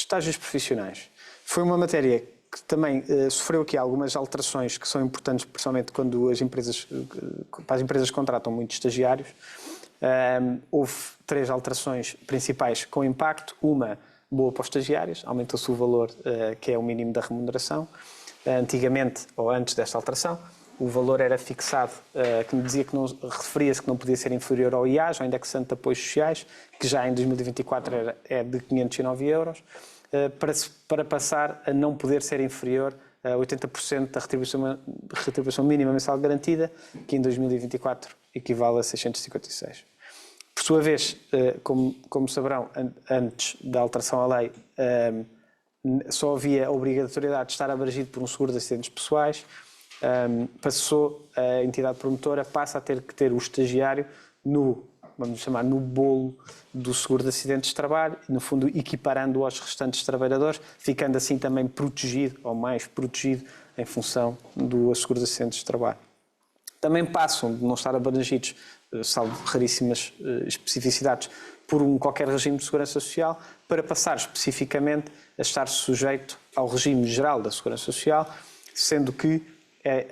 estágios profissionais. Foi uma matéria que também sofreu aqui algumas alterações que são importantes, principalmente quando para as empresas que contratam muitos estagiários. Houve 3 alterações principais com impacto. Uma, boa para os estagiários, aumentou-se o valor que é o mínimo da remuneração. Antigamente, ou antes desta alteração, o valor era fixado, que dizia que referia-se que não podia ser inferior ao IAS, ao Indexante de Apoios Sociais, que já em 2024 é de 509 euros, para passar a não poder ser inferior a 80% da retribuição mínima mensal garantida, que em 2024 equivale a 656. Por sua vez, como saberão, antes da alteração à lei, só havia a obrigatoriedade de estar abrangido por um seguro de acidentes pessoais. Passou a entidade promotora, passa a ter que ter o estagiário vamos chamar, no bolo do seguro de acidentes de trabalho, no fundo equiparando-o aos restantes trabalhadores, ficando assim também protegido, ou mais protegido, em função do seguro de acidentes de trabalho. Também passam de não estar abrangidos, salvo raríssimas especificidades, por qualquer regime de segurança social, para passar especificamente a estar sujeito ao regime geral da segurança social, sendo que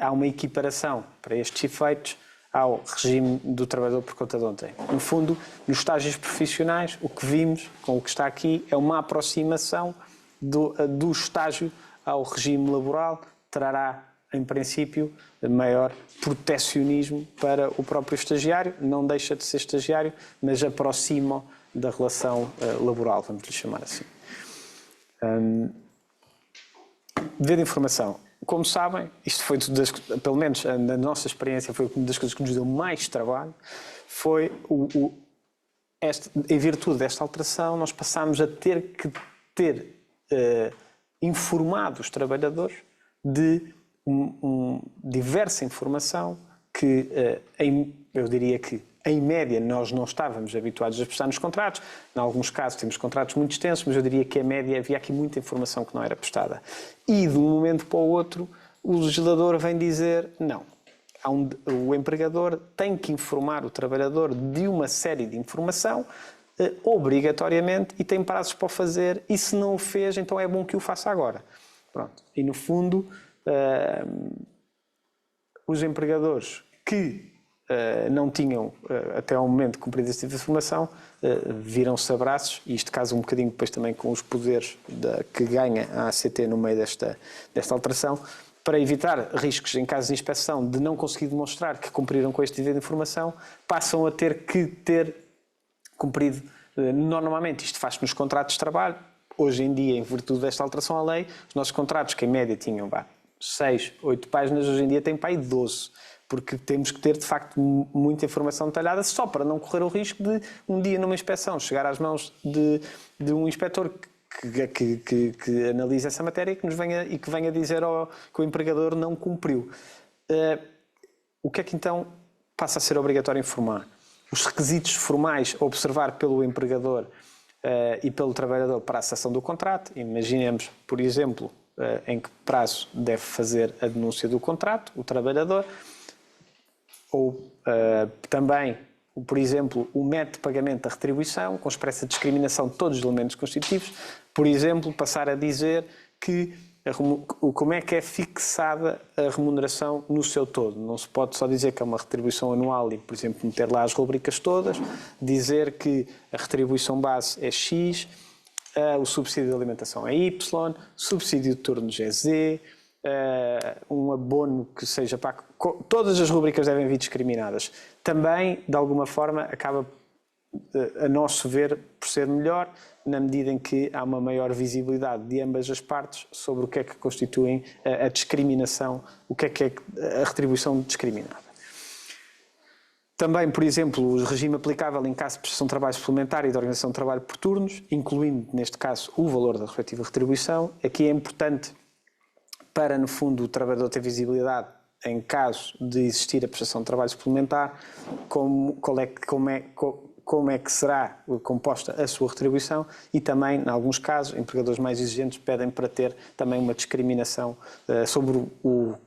há uma equiparação para estes efeitos ao regime do trabalhador por conta de ontem. No fundo, nos estágios profissionais, o que vimos com o que está aqui é uma aproximação do estágio ao regime laboral, trará, em princípio, maior protecionismo para o próprio estagiário, não deixa de ser estagiário, mas aproxima da relação laboral, vamos lhe chamar assim. Devido à informação. Como sabem, isto foi, pelo menos na nossa experiência, foi uma das coisas que nos deu mais trabalho, foi em virtude desta alteração, nós passámos a ter que informado os trabalhadores de diversa informação que, eu diria que, em média, nós não estávamos habituados a prestar nos contratos. Em alguns casos temos contratos muito extensos, mas eu diria que, em média, havia aqui muita informação que não era prestada. E, de um momento para o outro, o legislador vem dizer, não, o empregador tem que informar o trabalhador de uma série de informação, obrigatoriamente, e tem prazos para o fazer, e se não o fez, então é bom que o faça agora. Pronto. E, no fundo, os empregadores que não tinham, até ao momento, cumprido esse tipo de informação, viram-se abraços, e isto casa um bocadinho depois também com os poderes que ganha a ACT no meio desta alteração, para evitar riscos em caso de inspeção de não conseguir demonstrar que cumpriram com este tipo de informação, passam a ter que ter cumprido. Normalmente isto faz-se nos contratos de trabalho. Hoje em dia, em virtude desta alteração à lei, os nossos contratos, que em média tinham 6, 8 páginas, hoje em dia têm para aí 12. Porque temos que ter, de facto, muita informação detalhada, só para não correr o risco de, um dia, numa inspeção, chegar às mãos de um inspetor que analisa essa matéria e que venha dizer que o empregador não cumpriu. O que é que, então, passa a ser obrigatório informar? Os requisitos formais a observar pelo empregador e pelo trabalhador para a cessação do contrato. Imaginemos, por exemplo, em que prazo deve fazer a denúncia do contrato, o trabalhador. Ou também, por exemplo, o método de pagamento da retribuição, com expressa discriminação de todos os elementos constitutivos. Por exemplo, passar a dizer como é que é fixada a remuneração no seu todo. Não se pode só dizer que é uma retribuição anual e, por exemplo, meter lá as rubricas todas, dizer que a retribuição base é X, o subsídio de alimentação é Y, subsídio de turnos é Z, um abono que seja para... Todas as rubricas devem vir discriminadas. Também, de alguma forma, acaba, a nosso ver, por ser melhor, na medida em que há uma maior visibilidade de ambas as partes sobre o que é que constituem a discriminação, o que é a retribuição discriminada. Também, por exemplo, o regime aplicável em caso de prestação de trabalho suplementar e de organização de trabalho por turnos, incluindo, neste caso, o valor da respectiva retribuição. Aqui é importante para, no fundo, o trabalhador ter visibilidade em caso de existir a prestação de trabalho suplementar, como é que será composta a sua retribuição, e também, em alguns casos, empregadores mais exigentes pedem para ter também uma discriminação sobre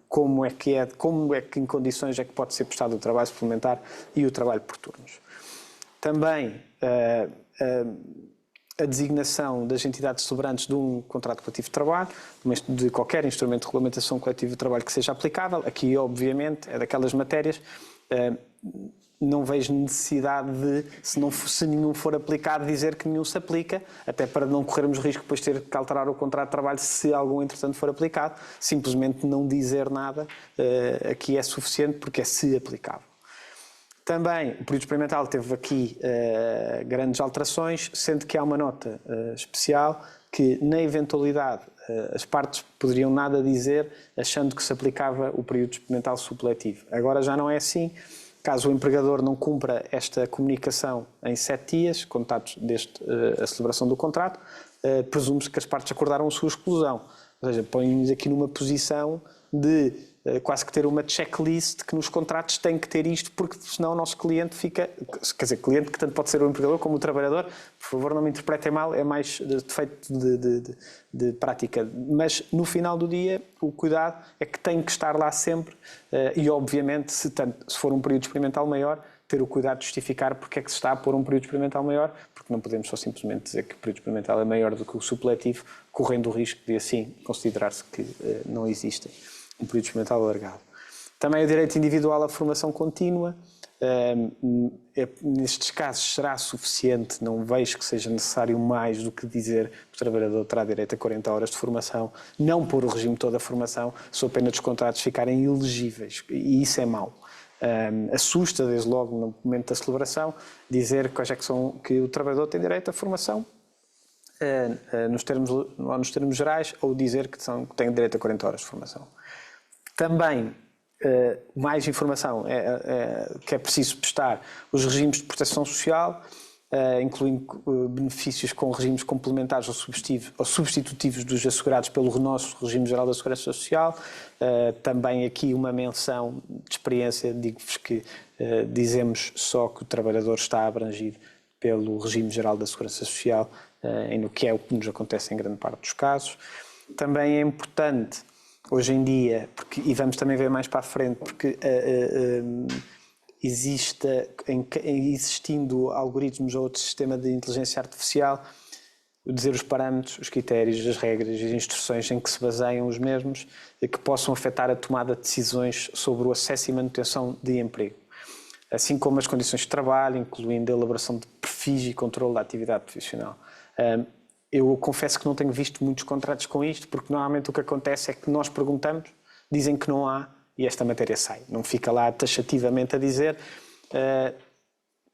como é que em condições é que pode ser prestado o trabalho suplementar e o trabalho por turnos. Também a designação das entidades celebrantes de um contrato coletivo de trabalho, de qualquer instrumento de regulamentação coletiva de trabalho que seja aplicável. Aqui, obviamente, é daquelas matérias, não vejo necessidade de, se nenhum for aplicado, dizer que nenhum se aplica, até para não corrermos risco de depois ter que alterar o contrato de trabalho se algum, entretanto, for aplicado. Simplesmente não dizer nada aqui é suficiente, porque é se aplicável. Também o período experimental teve aqui grandes alterações, sendo que há uma nota especial que, na eventualidade, as partes poderiam nada dizer, achando que se aplicava o período experimental supletivo. Agora já não é assim. Caso o empregador não cumpra esta comunicação em 7 dias, contados desde a celebração do contrato, presume-se que as partes acordaram a sua exclusão. Ou seja, põe-nos aqui numa posição de quase que ter uma checklist que nos contratos tem que ter isto, porque senão o nosso cliente fica... Quer dizer, cliente que tanto pode ser o empregador como o trabalhador, por favor não me interpretem mal, é mais defeito de prática. Mas no final do dia o cuidado é que tem que estar lá sempre e obviamente se for um período experimental maior, ter o cuidado de justificar porque é que se está a pôr um período experimental maior, porque não podemos só simplesmente dizer que o período experimental é maior do que o supletivo, correndo o risco de assim considerar-se que não existe um período experimental alargado. Também o direito individual à formação contínua. Nestes casos será suficiente, não vejo que seja necessário mais do que dizer que o trabalhador terá direito a 40 horas de formação, não pôr o regime todo da formação, sob pena dos contratos ficarem ilegíveis, e isso é mau. Assusta, desde logo, no momento da celebração, dizer que o trabalhador tem direito à formação nos termos gerais, ou dizer que tem direito a 40 horas de formação. Também, mais informação que é preciso prestar os regimes de proteção social, incluindo benefícios com regimes complementares ou substitutivos dos assegurados pelo nosso regime geral da Segurança Social. Também aqui uma menção de experiência, digo-vos que dizemos só que o trabalhador está abrangido pelo regime geral da Segurança Social, no que é o que nos acontece em grande parte dos casos. Também é importante, hoje em dia, e vamos também ver mais para a frente, porque existindo algoritmos ou outro sistema de inteligência artificial, dizer os parâmetros, os critérios, as regras e as instruções em que se baseiam os mesmos, que possam afetar a tomada de decisões sobre o acesso e manutenção de emprego, assim como as condições de trabalho, incluindo a elaboração de perfis e controle da atividade profissional. Eu confesso que não tenho visto muitos contratos com isto, porque normalmente o que acontece é que nós perguntamos, dizem que não há e esta matéria sai. Não fica lá taxativamente a dizer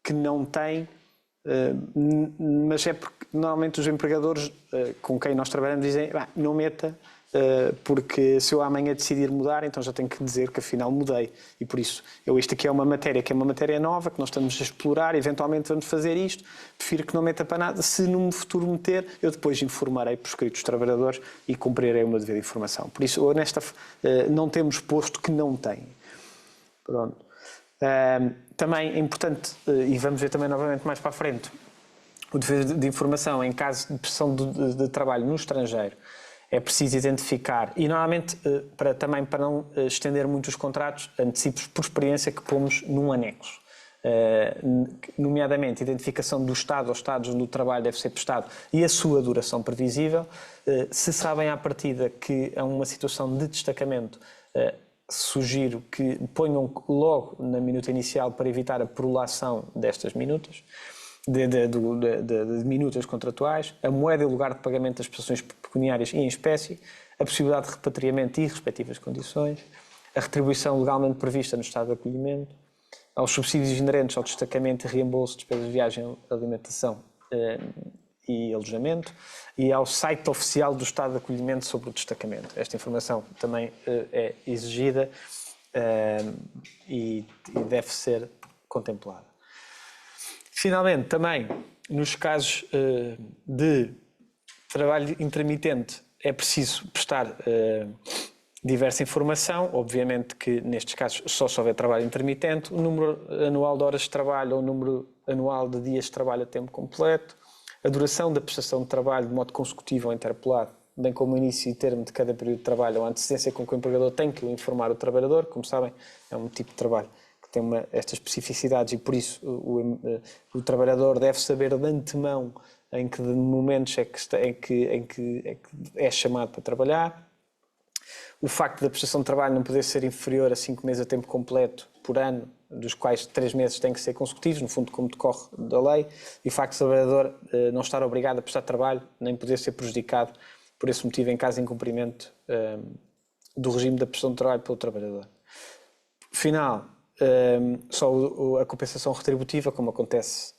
que não tem, mas é porque normalmente os empregadores com quem nós trabalhamos dizem não meta, porque se eu amanhã decidir mudar, então já tenho que dizer que afinal mudei. E por isso, isto aqui é uma matéria que é uma matéria nova, que nós estamos a explorar, eventualmente vamos fazer isto, prefiro que não meta para nada. Se no futuro meter, eu depois informarei por escrito os trabalhadores e cumprirei o meu dever de informação. Por isso, não temos posto que não tem. Pronto. Também é importante, e vamos ver também novamente mais para a frente, o dever de informação em caso de pressão de trabalho no estrangeiro. É preciso identificar, e normalmente também para não estender muito os contratos, antecipos por experiência que pomos num anexo. Nomeadamente, identificação do Estado ou Estados onde o trabalho deve ser prestado e a sua duração previsível. Se sabem à partida que é uma situação de destacamento, sugiro que ponham logo na minuta inicial para evitar a prolação destas minutas. De minutas contratuais, a moeda e o lugar de pagamento das prestações pecuniárias e em espécie, a possibilidade de repatriamento e respectivas condições, a retribuição legalmente prevista no estado de acolhimento, aos subsídios inerentes ao destacamento e reembolso de despesas de viagem, alimentação e alojamento, e ao site oficial do estado de acolhimento sobre o destacamento. Esta informação também é exigida e deve ser contemplada. Finalmente, também, nos casos de trabalho intermitente, é preciso prestar diversa informação. Obviamente que, nestes casos, só se houver trabalho intermitente, o número anual de horas de trabalho ou o número anual de dias de trabalho a tempo completo, a duração da prestação de trabalho de modo consecutivo ou interpolado, bem como o início e termo de cada período de trabalho ou a antecedência com que o empregador tem que informar o trabalhador. Como sabem, é um tipo de trabalho tem estas especificidades e por isso o trabalhador deve saber de antemão em que momentos em que é chamado para trabalhar. O facto da prestação de trabalho não poder ser inferior a 5 meses a tempo completo por ano, dos quais 3 meses têm que ser consecutivos, no fundo como decorre da lei, e o facto do trabalhador não estar obrigado a prestar trabalho, nem poder ser prejudicado por esse motivo em caso de incumprimento do regime da prestação de trabalho pelo trabalhador. Final, só a compensação retributiva, como acontece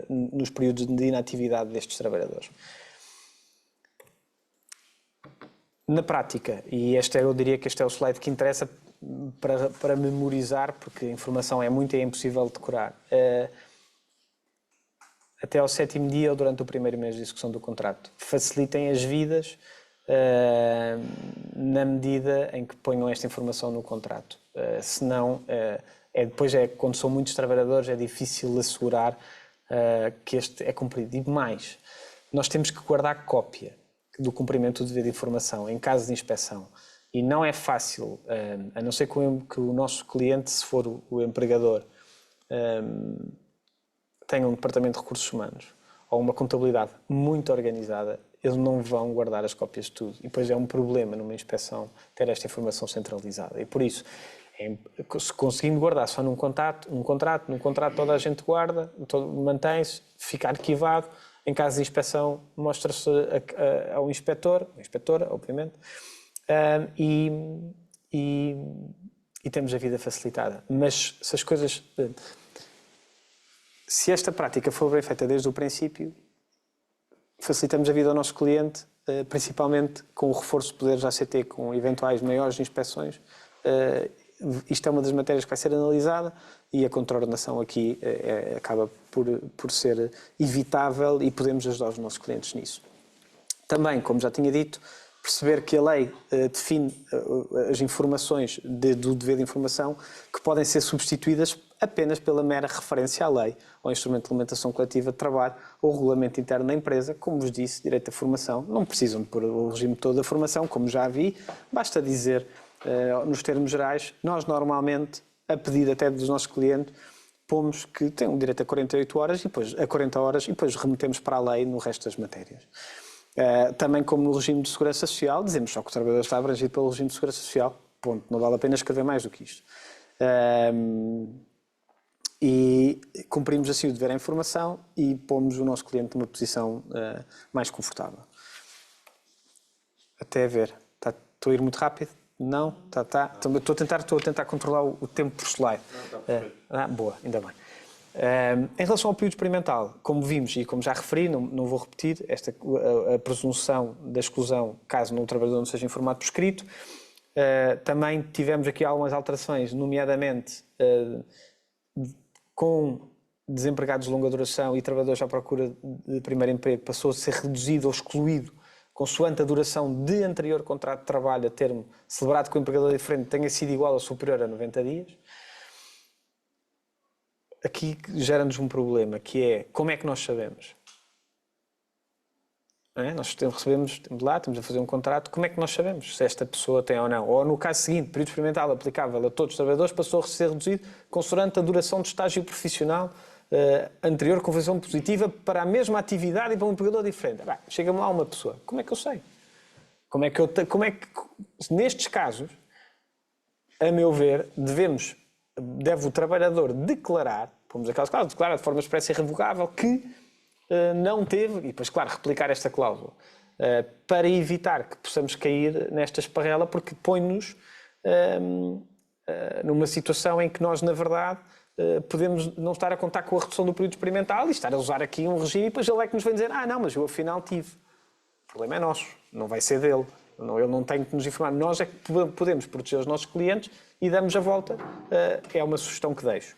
nos períodos de inatividade destes trabalhadores. Na prática, e eu diria que este é o slide que interessa para memorizar, porque a informação é muita e é impossível de decorar. Até ao 7º dia ou durante o primeiro mês de execução do contrato. Facilitem as vidas na medida em que ponham esta informação no contrato. Senão, depois quando são muitos trabalhadores, é difícil assegurar que este é cumprido. E mais, nós temos que guardar cópia do cumprimento do dever de informação em caso de inspeção. E não é fácil, a não ser que o nosso cliente, se for o empregador, tenha um departamento de recursos humanos ou uma contabilidade muito organizada, eles não vão guardar as cópias de tudo. E depois é um problema numa inspeção ter esta informação centralizada. E por isso, se conseguimos guardar só num contrato toda a gente guarda, mantém-se, fica arquivado. Em caso de inspeção, mostra-se ao inspetor, à inspetora, obviamente, e temos a vida facilitada. Mas se as coisas... Se esta prática for bem feita desde o princípio, facilitamos a vida ao nosso cliente, principalmente com o reforço de poderes da ACT, com eventuais maiores inspeções. Isto é uma das matérias que vai ser analisada e a contraordenação aqui acaba por ser evitável e podemos ajudar os nossos clientes nisso. Também, como já tinha dito, perceber que a lei define as informações do dever de informação que podem ser substituídas apenas pela mera referência à lei, ao instrumento de regulamentação coletiva de trabalho ou regulamento interno da empresa. Como vos disse, direito à formação, não precisam de pôr o regime todo da formação, como já vi, basta dizer, nos termos gerais, nós normalmente, a pedido até dos nossos clientes, pomos que têm um direito a 48 horas e depois a 40 horas e depois remetemos para a lei no resto das matérias. Também como no regime de segurança social, dizemos só que o trabalhador está abrangido pelo regime de segurança social, ponto, não vale a pena escrever mais do que isto. E cumprimos assim o dever à informação e pomos o nosso cliente numa posição mais confortável. Até a ver, estou a ir muito rápido? Não? Então, estou a tentar controlar o tempo por slide. Boa, ainda bem. Em relação ao período experimental, como vimos e como já referi, não vou repetir, a presunção da exclusão caso o trabalhador não seja informado por escrito. Também tivemos aqui algumas alterações, nomeadamente com desempregados de longa duração e trabalhadores à procura de primeiro emprego, passou a ser reduzido ou excluído consoante a duração de anterior contrato de trabalho a termo celebrado com o empregador diferente tenha sido igual ou superior a 90 dias. Aqui gera-nos um problema, que é como é que nós sabemos? Nós recebemos, estamos a fazer um contrato, como é que nós sabemos se esta pessoa tem ou não? Ou no caso seguinte, período experimental aplicável a todos os trabalhadores passou a ser reduzido consoante a duração de estágio profissional anterior convenção positiva para a mesma atividade e para um empregador diferente. Chega-me lá uma pessoa, como é que eu sei? Nestes casos, a meu ver, deve o trabalhador declarar, pomos aquelas cláusulas, declarar de forma expressa e irrevogável que não teve, e depois, claro, replicar esta cláusula, para evitar que possamos cair nesta esparrela, porque põe-nos numa situação em que nós, na verdade, podemos não estar a contar com a redução do período experimental e estar a usar aqui um regime e depois ele é que nos vem dizer não, mas eu afinal tive. O problema é nosso, não vai ser dele. Ele não tem que nos informar. Nós é que podemos proteger os nossos clientes e damos a volta. É uma sugestão que deixo.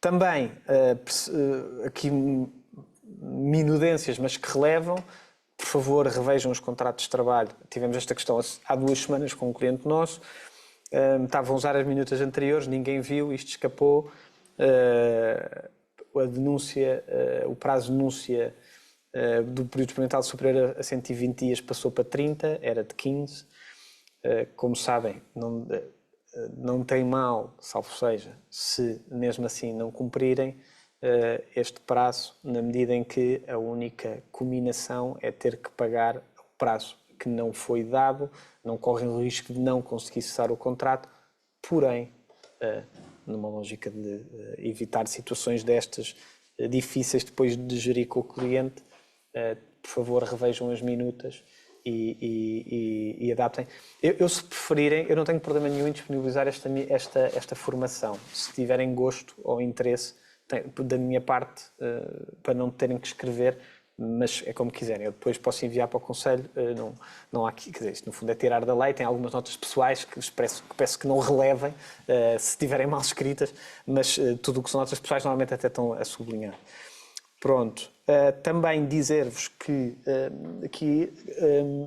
Também, aqui minudências, mas que relevam, por favor, revejam os contratos de trabalho. Tivemos esta questão há 2 semanas com um cliente nosso. Estavam a usar as minutas anteriores, ninguém viu, isto escapou. A denúncia, o prazo de denúncia do período experimental superior a 120 dias passou para 30, era de 15. Como sabem, não tem mal, salvo seja, se mesmo assim não cumprirem, este prazo, na medida em que a única cominação é ter que pagar o prazo que não foi dado, não correm o risco de não conseguir cessar o contrato, porém, numa lógica de evitar situações destas difíceis depois de gerir com o cliente, por favor revejam as minutas e adaptem. Eu, se preferirem, eu não tenho problema nenhum em disponibilizar esta formação. Se tiverem gosto ou interesse da minha parte, para não terem que escrever, mas é como quiserem. Eu depois posso enviar para o Conselho. Não há aqui, quer dizer, isto no fundo é tirar da lei. Tem algumas notas pessoais que peço que não relevem se estiverem mal escritas, mas tudo o que são notas pessoais normalmente até estão a sublinhar. Pronto. Também dizer-vos que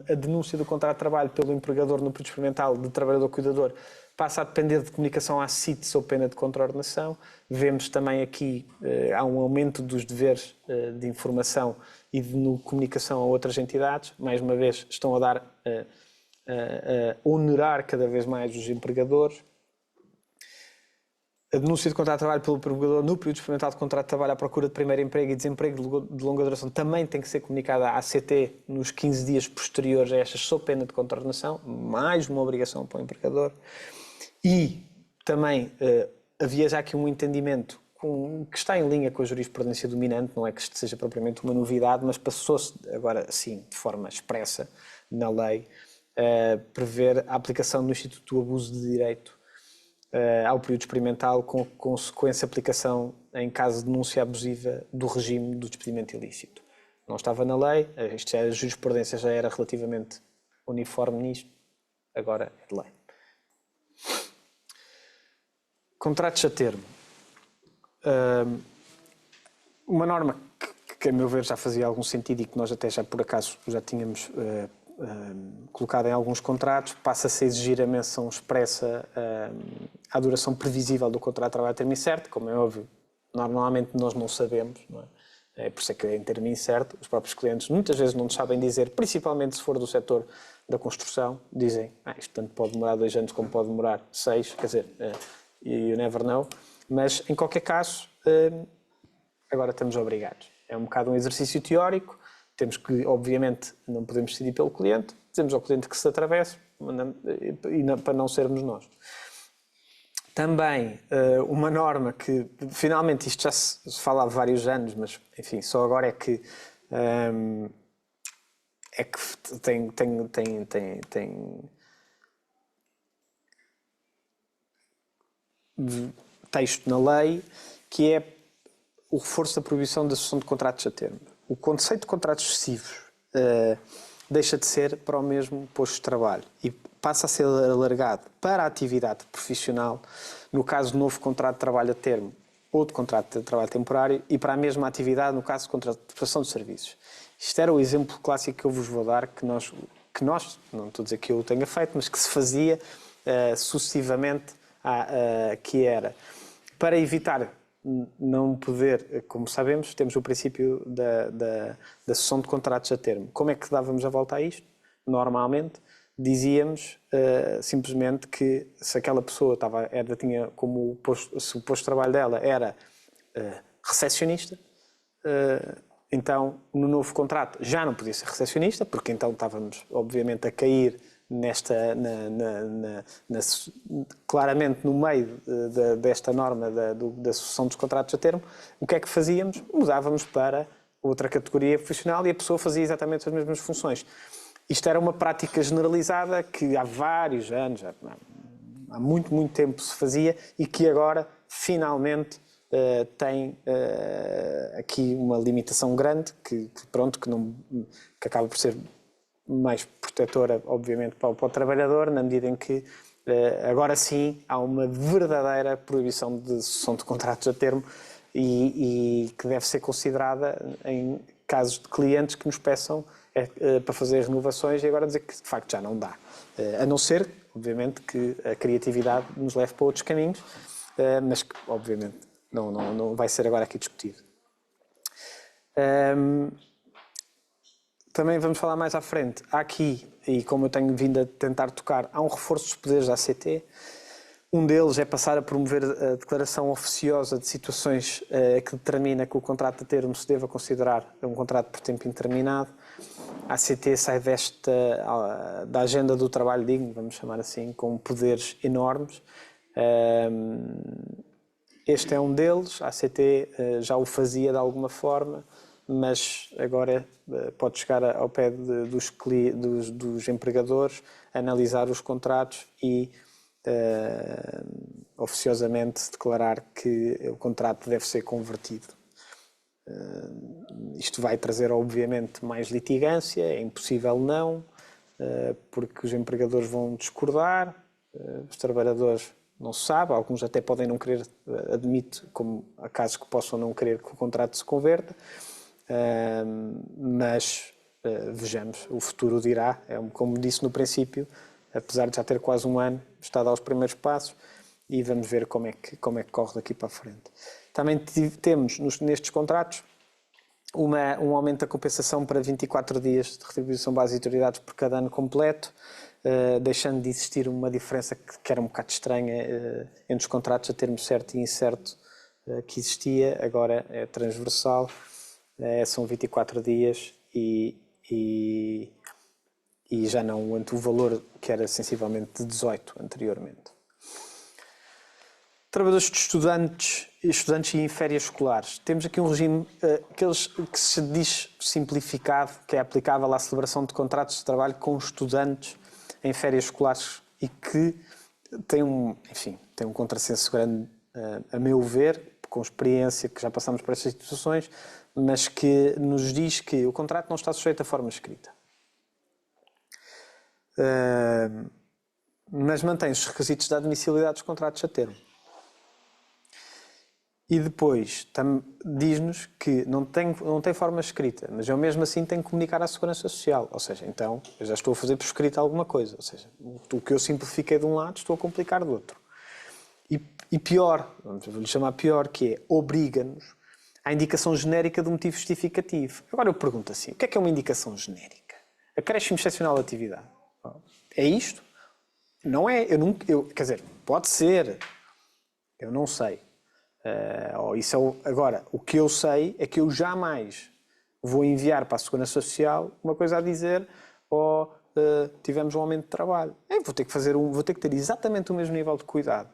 a denúncia do contrato de trabalho pelo empregador no período experimental de trabalhador-cuidador passa a depender de comunicação à CIT sob pena de contraordenação. Vemos também aqui há um aumento dos deveres de informação e de comunicação a outras entidades. Mais uma vez, estão a dar a onerar cada vez mais os empregadores. A denúncia de contrato de trabalho pelo empregador no período experimental de contrato de trabalho à procura de primeiro emprego e desemprego de longa duração também tem que ser comunicada à ACT nos 15 dias posteriores a estas sob pena de contraordenação, mais uma obrigação para o empregador. E também havia já aqui um entendimento que está em linha com a jurisprudência dominante, não é que isto seja propriamente uma novidade, mas passou-se agora sim, de forma expressa na lei, prever a aplicação do Instituto do Abuso de Direito ao período experimental, com consequência aplicação em caso de denúncia abusiva do regime do despedimento ilícito. Não estava na lei, a jurisprudência já era relativamente uniforme nisto, agora é de lei. Contratos a termo. Uma norma que, a meu ver, já fazia algum sentido e que nós até já, por acaso, já tínhamos colocado em alguns contratos, passa-se a exigir a menção expressa à duração previsível do contrato de trabalho a termo incerto. Como é óbvio, normalmente nós não sabemos, não é? É por isso é que é em termo incerto. Os próprios clientes muitas vezes não nos sabem dizer, principalmente se for do setor da construção, dizem isto tanto pode demorar 2 anos como pode demorar 6, quer dizer, you never know. Mas, em qualquer caso, agora estamos obrigados. É um bocado um exercício teórico, temos que, obviamente, não podemos decidir pelo cliente, dizemos ao cliente que se atravesse, para não sermos nós. Também uma norma que, finalmente, isto já se fala há vários anos, mas, enfim, só agora é que tem texto na lei, que é o reforço da proibição da cessão de contratos a termo. O conceito de contratos excessivos deixa de ser para o mesmo posto de trabalho e passa a ser alargado para a atividade profissional, no caso de novo contrato de trabalho a termo ou de contrato de trabalho temporário, e para a mesma atividade no caso de contrato de prestação de serviços. Isto era o exemplo clássico que eu vos vou dar, que nós, não estou a dizer que eu o tenha feito, mas que se fazia sucessivamente, que era, para evitar não poder, como sabemos, temos o princípio da cessão de contratos a termo. Como é que dávamos a volta a isto? Normalmente dizíamos simplesmente que se aquela pessoa tinha como se o posto de trabalho dela era recepcionista, então no novo contrato já não podia ser recepcionista, porque então estávamos obviamente a cair claramente no meio desta norma da sucessão dos contratos a termo. O que é que fazíamos? Mudávamos para outra categoria profissional e a pessoa fazia exatamente as mesmas funções. Isto era uma prática generalizada que há vários anos, há muito, muito tempo se fazia e que agora, finalmente, tem aqui uma limitação grande que acaba por ser mais protetora, obviamente, para o trabalhador, na medida em que agora sim há uma verdadeira proibição de sucessão de contratos a termo e que deve ser considerada em casos de clientes que nos peçam para fazer renovações e agora dizer que de facto já não dá. A não ser, obviamente, que a criatividade nos leve para outros caminhos, mas que, obviamente, não vai ser agora aqui discutido. Também vamos falar mais à frente. Há aqui, e como eu tenho vindo a tentar tocar, há um reforço dos poderes da ACT. Um deles é passar a promover a declaração oficiosa de situações que determina que o contrato a termo se deva considerar um contrato por tempo indeterminado. A ACT sai da agenda do trabalho digno, vamos chamar assim, com poderes enormes. Este é um deles, a ACT já o fazia de alguma forma, mas agora pode chegar ao pé dos empregadores, analisar os contratos e oficiosamente declarar que o contrato deve ser convertido. Isto vai trazer, obviamente, mais litigância, é impossível não, porque os empregadores vão discordar, os trabalhadores não se sabe, alguns até podem não querer, admito, como há casos que possam não querer que o contrato se converta, mas vejamos, o futuro dirá, como disse no princípio, apesar de já ter quase um ano, está a dar os primeiros passos e vamos ver como é que corre daqui para a frente. Também temos nestes contratos um aumento da compensação para 24 dias de retribuição base e autoridades por cada ano completo, deixando de existir uma diferença que era um bocado estranha entre os contratos a termo certo e incerto que existia, agora é transversal, são 24 dias e já não o valor que era sensivelmente de 18 anteriormente. Trabalhadores de estudantes e em férias escolares. Temos aqui um regime que se diz simplificado, que é aplicável à celebração de contratos de trabalho com estudantes em férias escolares e que tem um contrassenso grande, a meu ver, com experiência, que já passamos por estas situações, mas que nos diz que o contrato não está sujeito à forma escrita. Mas mantém-se os requisitos da admissibilidade dos contratos a termo. E depois diz-nos que não tem forma escrita, mas eu mesmo assim tenho que comunicar à Segurança Social. Ou seja, então eu já estou a fazer por escrito alguma coisa. Ou seja, o que eu simplifiquei de um lado estou a complicar do outro. E pior, vou-lhe chamar pior, que é obriga-nos à indicação genérica do motivo justificativo. Agora eu pergunto assim, o que é uma indicação genérica? Acréscimo excepcional de atividade. É isto? Não é? Quer dizer, pode ser. Eu não sei. Agora, o que eu sei é que eu jamais vou enviar para a Segurança Social uma coisa a dizer tivemos um aumento de trabalho. Vou ter que ter exatamente o mesmo nível de cuidado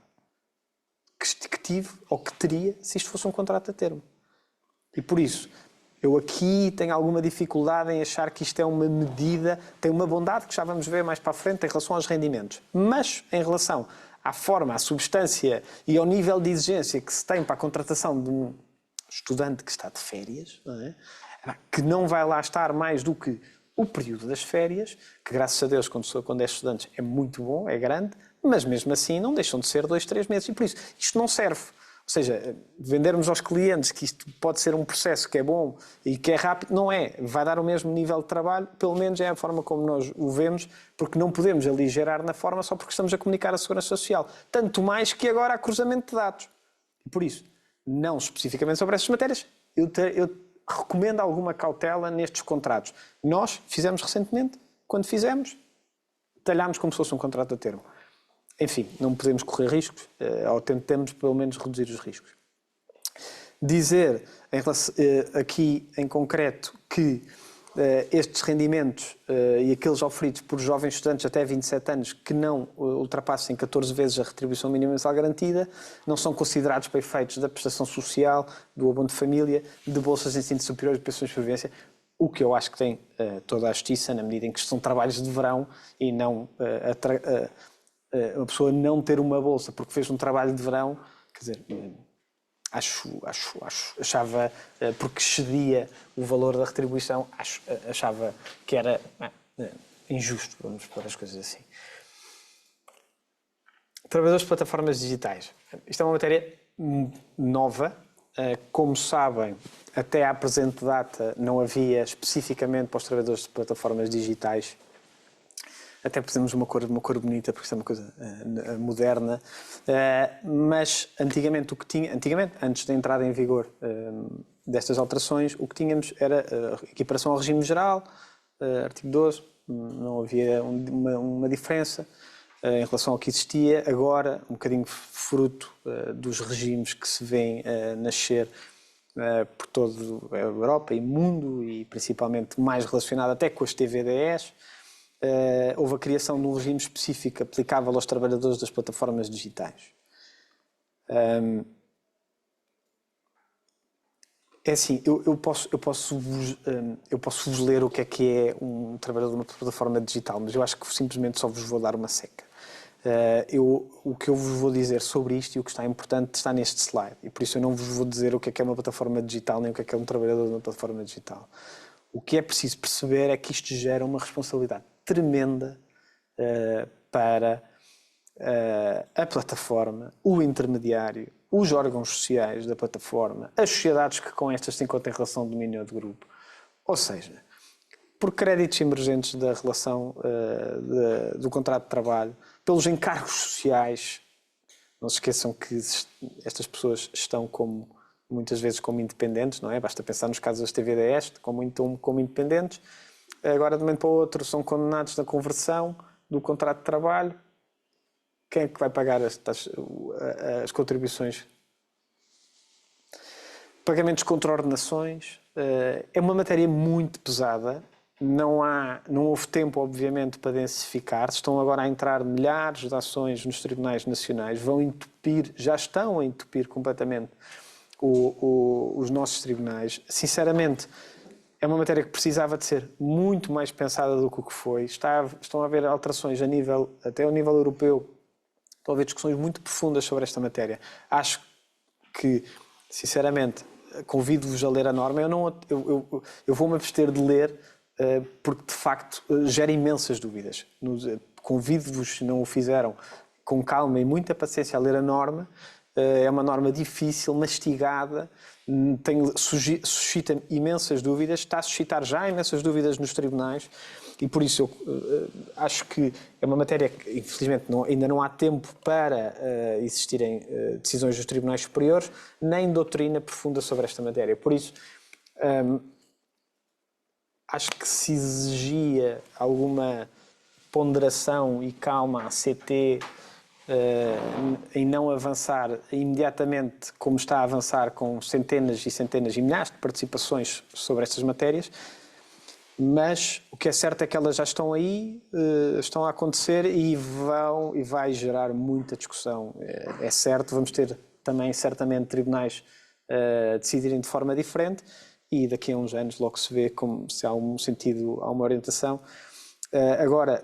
que tive ou que teria se isto fosse um contrato a termo. E por isso, eu aqui tenho alguma dificuldade em achar que isto é uma medida, tem uma bondade que já vamos ver mais para a frente em relação aos rendimentos. Mas, em relação à forma, à substância e ao nível de exigência que se tem para a contratação de um estudante que está de férias, que não vai lá estar mais do que o período das férias, que graças a Deus quando é estudante é muito bom, é grande, mas mesmo assim não deixam de ser 2, 3 meses. E por isso, isto não serve. Ou seja, vendermos aos clientes que isto pode ser um processo que é bom e que é rápido, não é. Vai dar o mesmo nível de trabalho, pelo menos é a forma como nós o vemos, porque não podemos aligerar na forma só porque estamos a comunicar à Segurança Social. Tanto mais que agora há cruzamento de dados. E por isso, não especificamente sobre essas matérias, eu recomendo alguma cautela nestes contratos. Nós fizemos recentemente, quando fizemos, detalhámos como se fosse um contrato a termo. Enfim, não podemos correr riscos, ou tentamos pelo menos reduzir os riscos. Dizer aqui em concreto que estes rendimentos e aqueles oferidos por jovens estudantes até 27 anos que não ultrapassem 14 vezes a retribuição mínima mensal garantida não são considerados para efeitos da prestação social, do abono de família, de bolsas de ensino superior e de pensões de sobrevivência, o que eu acho que tem toda a justiça na medida em que são trabalhos de verão e não a pessoa não ter uma bolsa porque fez um trabalho de verão, quer dizer, achava, porque excedia o valor da retribuição, achava que era injusto, vamos pôr as coisas assim. Trabalhadores de plataformas digitais. Isto é uma matéria nova. Como sabem, até à presente data não havia especificamente para os trabalhadores de plataformas digitais. Até pusemos uma cor bonita, porque isto é uma coisa moderna. Mas antigamente, antes da entrada em vigor destas alterações, o que tínhamos era equiparação ao regime geral, artigo 12, não havia uma diferença. em relação ao que existia, agora um bocadinho fruto dos regimes que se vêem nascer por toda a Europa e mundo, e principalmente mais relacionado até com as TVDEs, houve a criação de um regime específico aplicável aos trabalhadores das plataformas digitais. É assim, eu posso vos ler o que é um trabalhador de uma plataforma digital, mas eu acho que simplesmente só vos vou dar uma seca. O que eu vos vou dizer sobre isto e o que está importante está neste slide, e por isso eu não vos vou dizer o que é uma plataforma digital nem o que é um trabalhador de uma plataforma digital. O que é preciso perceber é que isto gera uma responsabilidade tremenda para a plataforma, o intermediário, os órgãos sociais da plataforma, as sociedades que com estas se encontram em relação de domínio ou de grupo. Ou seja, por créditos emergentes da relação do contrato de trabalho, pelos encargos sociais. Não se esqueçam que estas pessoas estão muitas vezes como independentes, não é? Basta pensar nos casos das TVDEs, como independentes. Agora, de um momento para o outro, são condenados na conversão do contrato de trabalho. Quem é que vai pagar as contribuições? Pagamentos contra ordenações. É uma matéria muito pesada. Não houve tempo, obviamente, para densificar. Estão agora a entrar milhares de ações nos tribunais nacionais. Já estão a entupir completamente os nossos tribunais. Sinceramente, é uma matéria que precisava de ser muito mais pensada do que o que foi. Estão a haver alterações até ao nível europeu. Estão a haver discussões muito profundas sobre esta matéria. Acho que, sinceramente, convido-vos a ler a norma. Eu vou-me abster de ler porque, de facto, gera imensas dúvidas. Convido-vos, se não o fizeram, com calma e muita paciência a ler a norma. É uma norma difícil, mastigada, suscita imensas dúvidas, está a suscitar já imensas dúvidas nos tribunais. E por isso eu acho que é uma matéria que, infelizmente, ainda não há tempo para existirem decisões dos tribunais superiores, nem doutrina profunda sobre esta matéria. Por isso, acho que se exigia alguma ponderação e calma à CT em não avançar imediatamente como está a avançar com centenas e centenas e milhares de participações sobre estas matérias. Mas o que é certo é que elas já estão aí, estão a acontecer e vai gerar muita discussão. É certo, vamos ter também certamente tribunais a decidirem de forma diferente e daqui a uns anos logo se vê se há um sentido, há uma orientação. Agora,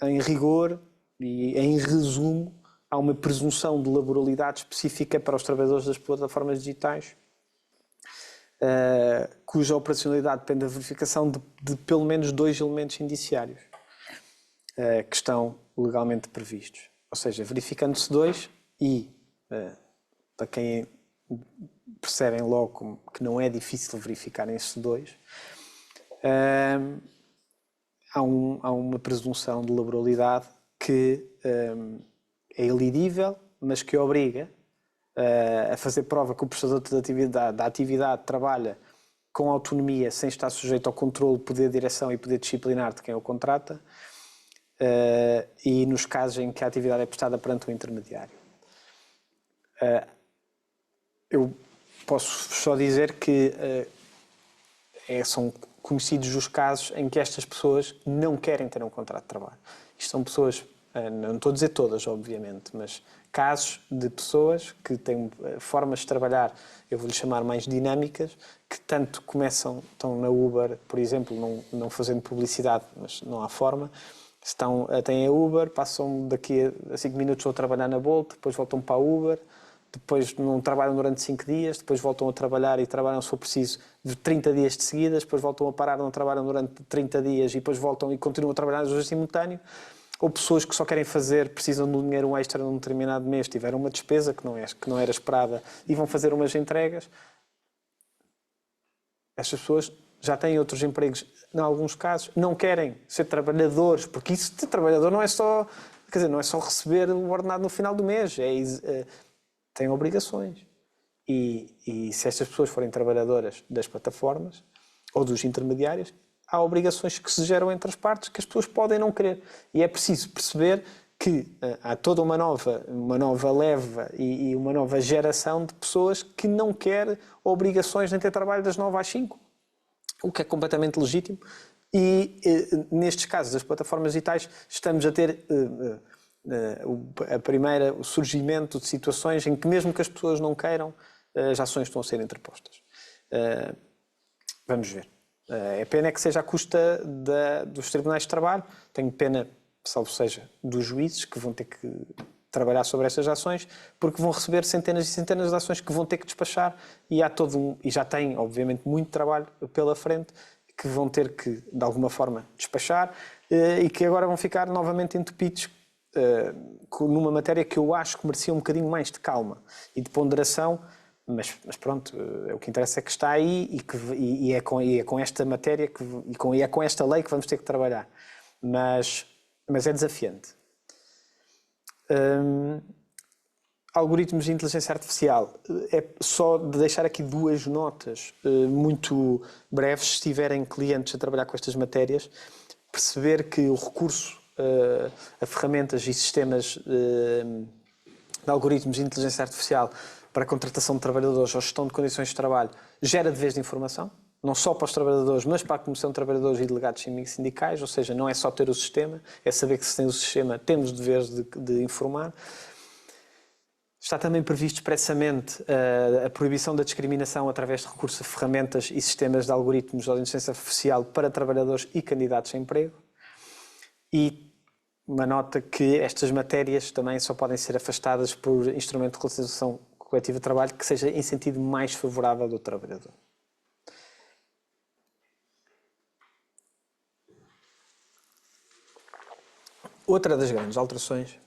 em rigor e em resumo, há uma presunção de laboralidade específica para os trabalhadores das plataformas digitais, cuja operacionalidade depende da verificação de pelo menos 2 elementos indiciários que estão legalmente previstos. Ou seja, verificando-se 2 e, para quem percebem logo que não é difícil verificar esses 2, há uma presunção de laboralidade que é elidível, mas que obriga a fazer prova que o prestador da atividade trabalha com autonomia, sem estar sujeito ao controle, poder de direção e poder disciplinar de quem o contrata, e nos casos em que a atividade é prestada perante um intermediário. Eu posso só dizer que são conhecidos os casos em que estas pessoas não querem ter um contrato de trabalho. Isto são pessoas, não estou a dizer todas, obviamente, mas casos de pessoas que têm formas de trabalhar, eu vou-lhe chamar mais dinâmicas, que tanto estão na Uber, por exemplo, não fazendo publicidade, mas não há forma, têm a Uber, passam daqui a 5 minutos a trabalhar na Bolt, depois voltam para a Uber, depois não trabalham durante 5 dias, depois voltam a trabalhar e trabalham, se for preciso, de 30 dias de seguidas, depois voltam a parar, não trabalham durante 30 dias e depois voltam e continuam a trabalhar em simultâneo. Ou pessoas que só querem precisam de um dinheiro extra num determinado mês, tiveram uma despesa que não era esperada e vão fazer umas entregas. Estas pessoas já têm outros empregos, em alguns casos, não querem ser trabalhadores, porque isso de trabalhador não é só, não é só receber o ordenado no final do mês, têm obrigações. E se estas pessoas forem trabalhadoras das plataformas ou dos intermediários, há obrigações que se geram entre as partes que as pessoas podem não querer. E é preciso perceber que há toda uma nova leva e uma nova geração de pessoas que não quer obrigações nem ter trabalho das 9 às 5, o que é completamente legítimo. E nestes casos das plataformas digitais estamos a ter o surgimento de situações em que mesmo que as pessoas não queiram, as ações estão a ser interpostas. Vamos ver. É pena que seja à custa dos tribunais de trabalho. Tenho pena, salvo seja, dos juízes que vão ter que trabalhar sobre estas ações, porque vão receber centenas e centenas de ações que vão ter que despachar e e já têm, obviamente, muito trabalho pela frente que vão ter que, de alguma forma, despachar e que agora vão ficar novamente entupidos numa matéria que eu acho que merecia um bocadinho mais de calma e de ponderação. Mas pronto, o que interessa é que está aí e é com esta matéria e é com esta lei que vamos ter que trabalhar. Mas é desafiante. Algoritmos de inteligência artificial. É só de deixar aqui 2 notas muito breves, se tiverem clientes a trabalhar com estas matérias, perceber que o recurso a ferramentas e sistemas de algoritmos de inteligência artificial para a contratação de trabalhadores ou gestão de condições de trabalho gera deveres de informação, não só para os trabalhadores, mas para a Comissão de Trabalhadores e delegados sindicais, ou seja, não é só ter o sistema, é saber que se tem o sistema temos deveres de informar. Está também previsto expressamente a proibição da discriminação através de recurso a ferramentas e sistemas de algoritmos de inteligência artificial para trabalhadores e candidatos a emprego. E uma nota que estas matérias também só podem ser afastadas por instrumento de relação coletiva de trabalho que seja em sentido mais favorável do trabalhador. Outra das grandes alterações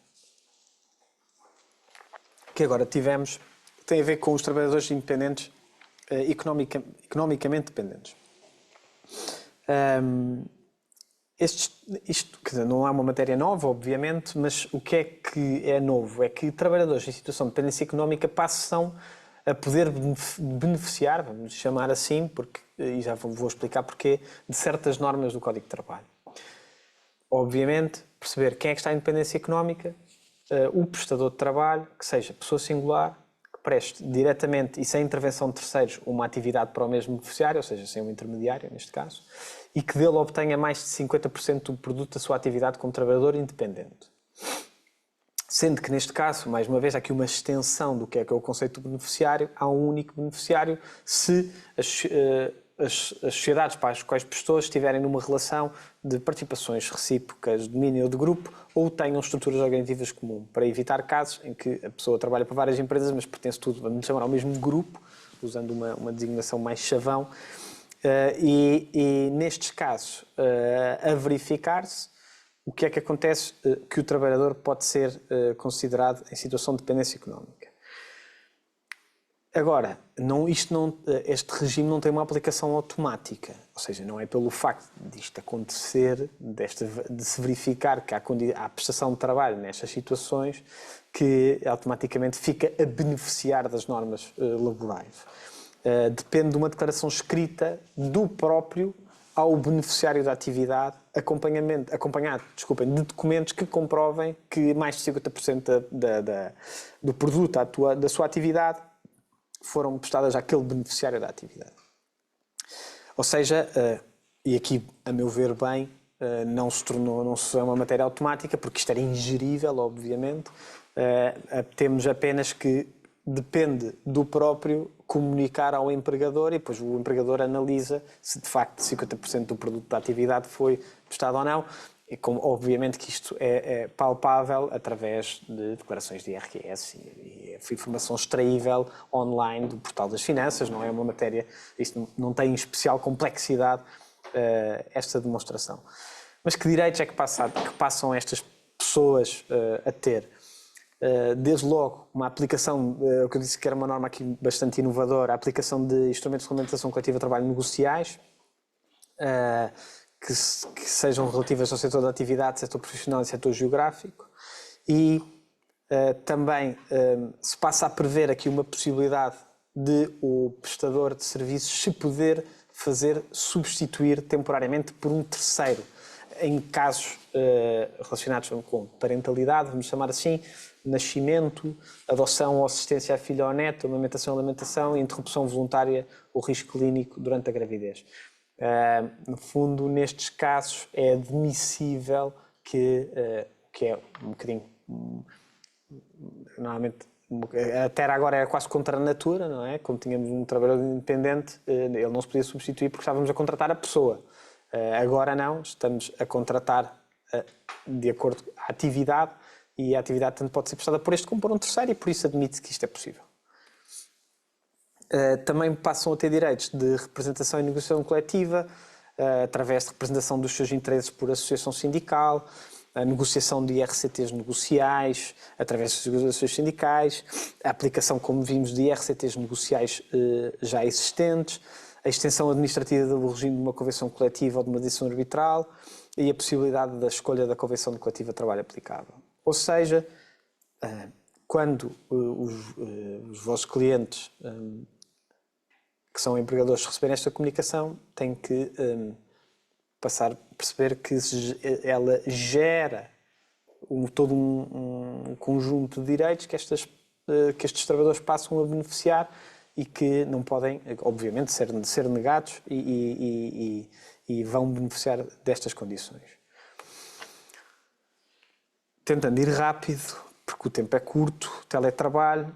que agora tivemos tem a ver com os trabalhadores independentes, economicamente dependentes. Isto, quer dizer, não é uma matéria nova, obviamente, mas o que é novo é que trabalhadores em situação de dependência económica passam a poder beneficiar, vamos chamar assim, porque, e já vou explicar porquê, de certas normas do Código de Trabalho. Obviamente, perceber quem é que está em dependência económica, o prestador de trabalho, que seja pessoa singular, que preste diretamente e sem intervenção de terceiros uma atividade para o mesmo beneficiário, ou seja, sem um intermediário, neste caso, e que dele obtenha mais de 50% do produto da sua atividade como trabalhador independente. Sendo que, neste caso, mais uma vez, há aqui uma extensão do que é o conceito do beneficiário. Há um único beneficiário se as sociedades para as quais pessoas estiverem numa relação de participações recíprocas, de domínio ou de grupo, ou tenham estruturas organizativas comuns, para evitar casos em que a pessoa trabalha para várias empresas, mas pertence tudo, vamos chamar, ao mesmo grupo, usando uma designação mais chavão. E nestes casos, a verificar-se o que é que acontece que o trabalhador pode ser considerado em situação de dependência económica. Agora, este regime não tem uma aplicação automática, ou seja, não é pelo facto disto acontecer, de se verificar que há prestação de trabalho nestas situações, que automaticamente fica a beneficiar das normas laborais. Depende de uma declaração escrita do próprio ao beneficiário da atividade, acompanhado de documentos que comprovem que mais de 50% do produto da sua atividade foram prestadas àquele beneficiário da atividade. Ou seja, e aqui, a meu ver bem, não é uma matéria automática, porque isto era ingerível, obviamente. Temos apenas que depende do próprio comunicar ao empregador e depois o empregador analisa se de facto 50% do produto da atividade foi prestado ou não. E obviamente que isto é palpável através de declarações de IRS e informação extraível online do Portal das Finanças, não é uma matéria, isto não tem especial complexidade esta demonstração. Mas que direitos é que passam estas pessoas a ter? Desde logo, uma aplicação, o que eu disse que era uma norma aqui bastante inovadora, a aplicação de instrumentos de regulamentação coletiva de trabalho negociais, que sejam relativas ao setor da atividade, setor profissional e setor geográfico, e também se passa a prever aqui uma possibilidade de o prestador de serviços se poder substituir temporariamente por um terceiro. em casos relacionados com parentalidade, vamos chamar assim, nascimento, adoção ou assistência a filho ou neto, amamentação ou alimentação, interrupção voluntária ou risco clínico durante a gravidez. No fundo, nestes casos, é admissível que é um bocadinho, normalmente, até agora era quase contra a natura, não é? Como tínhamos um trabalhador independente, ele não se podia substituir porque estávamos a contratar a pessoa. Agora não, estamos a contratar de acordo com a atividade, e a atividade tanto pode ser prestada por este como por um terceiro, e por isso admite que isto é possível. Também passam a ter direitos de representação e negociação coletiva, através de representação dos seus interesses por associação sindical, a negociação de IRCTs negociais, através das negociações sindicais, a aplicação, como vimos, de IRCTs negociais já existentes, a extensão administrativa do regime de uma convenção coletiva ou de uma decisão arbitral e a possibilidade da escolha da convenção coletiva de trabalho aplicável. Ou seja, quando os vossos clientes, que são empregadores, receberem esta comunicação, têm que passar a perceber que ela gera todo um conjunto de direitos que estes trabalhadores passam a beneficiar e que não podem, obviamente, ser negados e vão beneficiar destas condições. Tentando ir rápido, porque o tempo é curto, teletrabalho,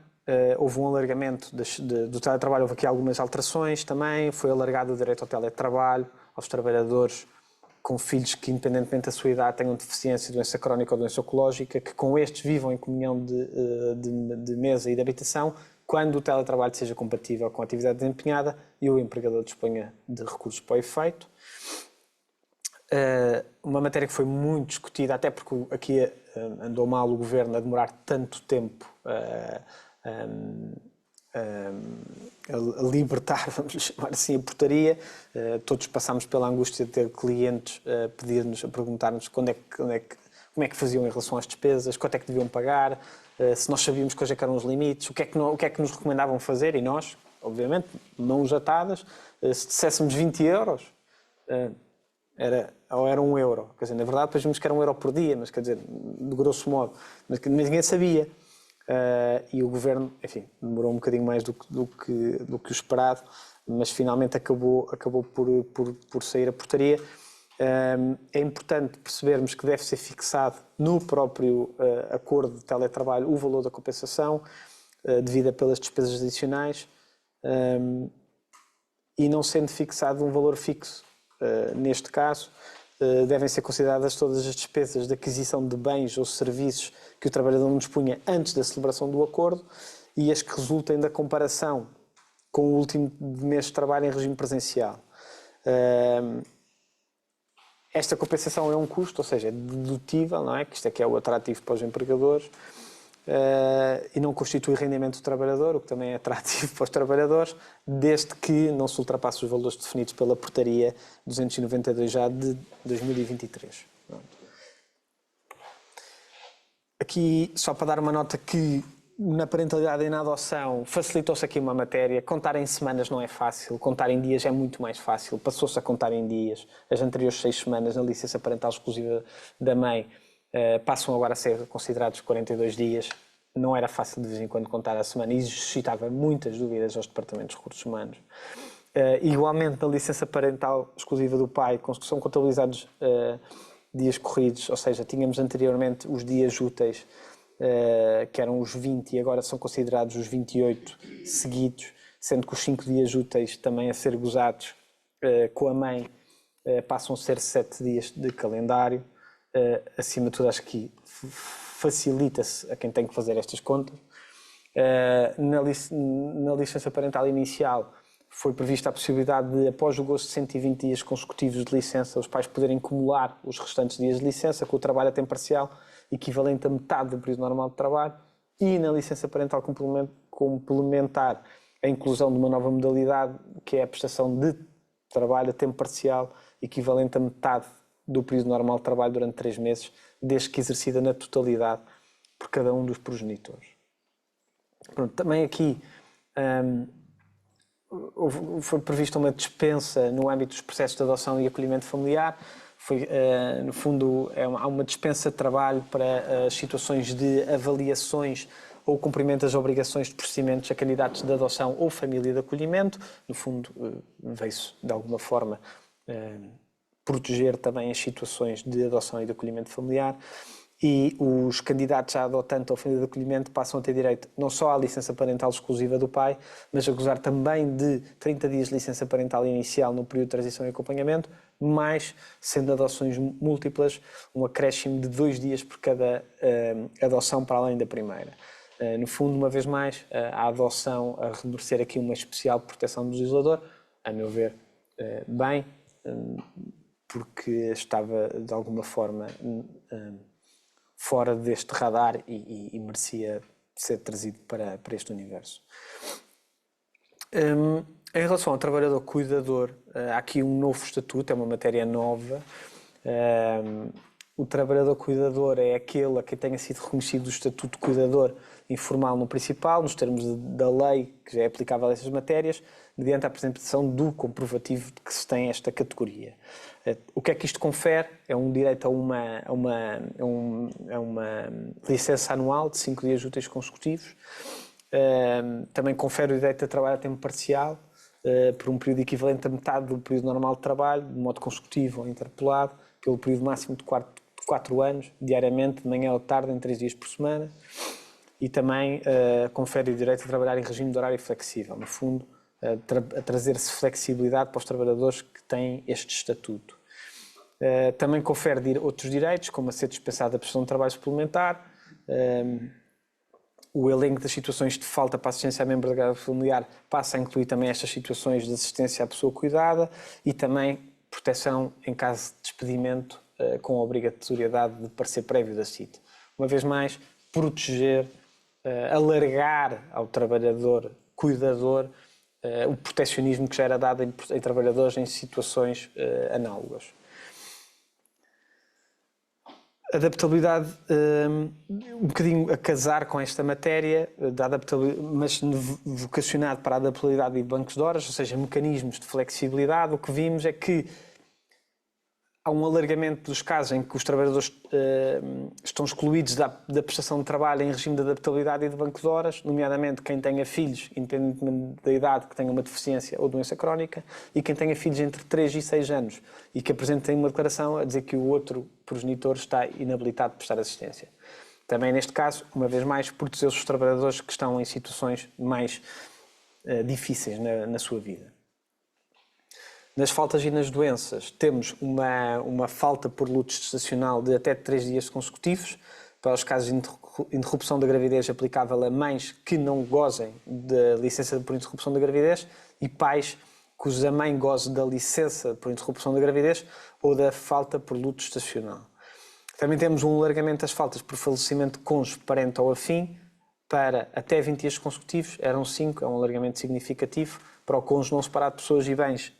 houve um alargamento do teletrabalho, houve aqui algumas alterações também, foi alargado o direito ao teletrabalho aos trabalhadores com filhos que, independentemente da sua idade, tenham deficiência, doença crónica ou doença oncológica, que com estes vivam em comunhão de mesa e de habitação, quando o teletrabalho seja compatível com a atividade desempenhada e o empregador disponha de recursos para o efeito. Uma matéria que foi muito discutida, até porque aqui andou mal o governo a demorar tanto tempo a libertar, vamos chamar assim, a portaria. Todos passámos pela angústia de ter clientes a pedir-nos, a perguntar-nos como é que faziam em relação às despesas, quanto é que deviam pagar, se nós sabíamos quais eram os limites, o que é que nos recomendavam fazer, e nós, obviamente, mãos atadas, se disséssemos 20 euros, ou era 1 euro. Quer dizer, na verdade, depois vimos que era 1 euro por dia, mas quer dizer, de grosso modo, mas ninguém sabia. E o governo, enfim, demorou um bocadinho mais do que o esperado, mas finalmente acabou por sair a portaria. É importante percebermos que deve ser fixado no próprio acordo de teletrabalho o valor da compensação devida pelas despesas adicionais, e não sendo fixado um valor fixo neste caso, devem ser consideradas todas as despesas de aquisição de bens ou serviços que o trabalhador não dispunha antes da celebração do acordo e as que resultem da comparação com o último mês de trabalho em regime presencial. Esta compensação é um custo, ou seja, é dedutível, não é? Que isto é que é o atrativo para os empregadores, e não constitui rendimento do trabalhador, o que também é atrativo para os trabalhadores, desde que não se ultrapasse os valores definidos pela portaria 292 já de 2023. Aqui, só para dar uma nota que na parentalidade e na adoção facilitou-se aqui uma matéria. Contar em semanas não é fácil, contar em dias é muito mais fácil. Passou-se a contar em dias. As anteriores 6 semanas na licença parental exclusiva da mãe passam agora a ser considerados 42 dias. Não era fácil de vez em quando contar a semana e suscitava muitas dúvidas aos departamentos de recursos humanos. Igualmente, na licença parental exclusiva do pai, são contabilizados dias corridos, ou seja, tínhamos anteriormente os dias úteis, que eram os 20 e agora são considerados os 28 seguidos, sendo que os 5 dias úteis também a ser gozados com a mãe passam a ser 7 dias de calendário. Acima de tudo, acho que facilita-se a quem tem que fazer estas contas. Na licença parental inicial foi prevista a possibilidade de, após o gozo de 120 dias consecutivos de licença, os pais poderem acumular os restantes dias de licença com o trabalho a tempo parcial, equivalente a metade do período normal de trabalho, e na licença parental complementar a inclusão de uma nova modalidade, que é a prestação de trabalho a tempo parcial, equivalente a metade do período normal de trabalho durante 3 meses, desde que exercida na totalidade por cada um dos progenitores. Pronto, também aqui foi prevista uma dispensa no âmbito dos processos de adoção e acolhimento familiar. No fundo, há uma dispensa de trabalho para as situações de avaliações ou cumprimento das obrigações de procedimentos a candidatos de adoção ou família de acolhimento. No fundo, veio-se, de alguma forma, proteger também as situações de adoção e de acolhimento familiar. E os candidatos a adotante ou família de acolhimento passam a ter direito não só à licença parental exclusiva do pai, mas a gozar também de 30 dias de licença parental inicial no período de transição e acompanhamento, mais, sendo adoções múltiplas, um acréscimo de 2 dias por cada adoção para além da primeira. No fundo, uma vez mais, a adoção a merecer aqui uma especial proteção do legislador, a meu ver, bem, porque estava, de alguma forma, fora deste radar e merecia ser trazido para este universo. Em relação ao trabalhador cuidador, há aqui um novo estatuto, é uma matéria nova. O trabalhador cuidador é aquele a quem tenha sido reconhecido o estatuto de cuidador informal no principal, nos termos da lei que já é aplicável a essas matérias, mediante a apresentação do comprovativo de que se tem esta categoria. O que é que isto confere? É um direito a uma licença anual de 5 dias úteis consecutivos. Também confere o direito a trabalho a tempo parcial, por um período equivalente a metade do período normal de trabalho, de modo consecutivo ou interpolado, pelo período máximo de 4 anos, diariamente, de manhã ou de tarde, em 3 dias por semana. E também confere o direito a trabalhar em regime de horário flexível, no fundo, a trazer-se flexibilidade para os trabalhadores que têm este estatuto. Também confere outros direitos, como a ser dispensado da prestação de trabalho suplementar, o elenco das situações de falta para assistência a membro da grade familiar passa a incluir também estas situações de assistência à pessoa cuidada e também proteção em caso de despedimento com a obrigatoriedade de parecer prévio da CIT. Uma vez mais, proteger, alargar ao trabalhador cuidador o protecionismo que já era dado em trabalhadores em situações análogas. Adaptabilidade, um bocadinho a casar com esta matéria, mas vocacionado para a adaptabilidade de bancos de horas, ou seja, mecanismos de flexibilidade. O que vimos é que há um alargamento dos casos em que os trabalhadores estão excluídos da prestação de trabalho em regime de adaptabilidade e de banco de horas, nomeadamente quem tenha filhos, independentemente da idade, que tenha uma deficiência ou doença crónica, e quem tenha filhos entre 3 e 6 anos e que apresentem uma declaração a dizer que o outro progenitor está inabilitado a prestar assistência. Também neste caso, uma vez mais, proteger os trabalhadores que estão em situações mais difíceis na sua vida. Nas faltas e nas doenças, temos uma falta por luto gestacional de até 3 dias consecutivos, para os casos de interrupção da gravidez aplicável a mães que não gozem da licença por interrupção da gravidez e pais cuja mãe goze da licença por interrupção da gravidez ou da falta por luto gestacional. Também temos um alargamento das faltas por falecimento de cônjuge, parente ou afim, para até 20 dias consecutivos, eram 5, é um alargamento significativo, para o cônjuge não separado de pessoas e bens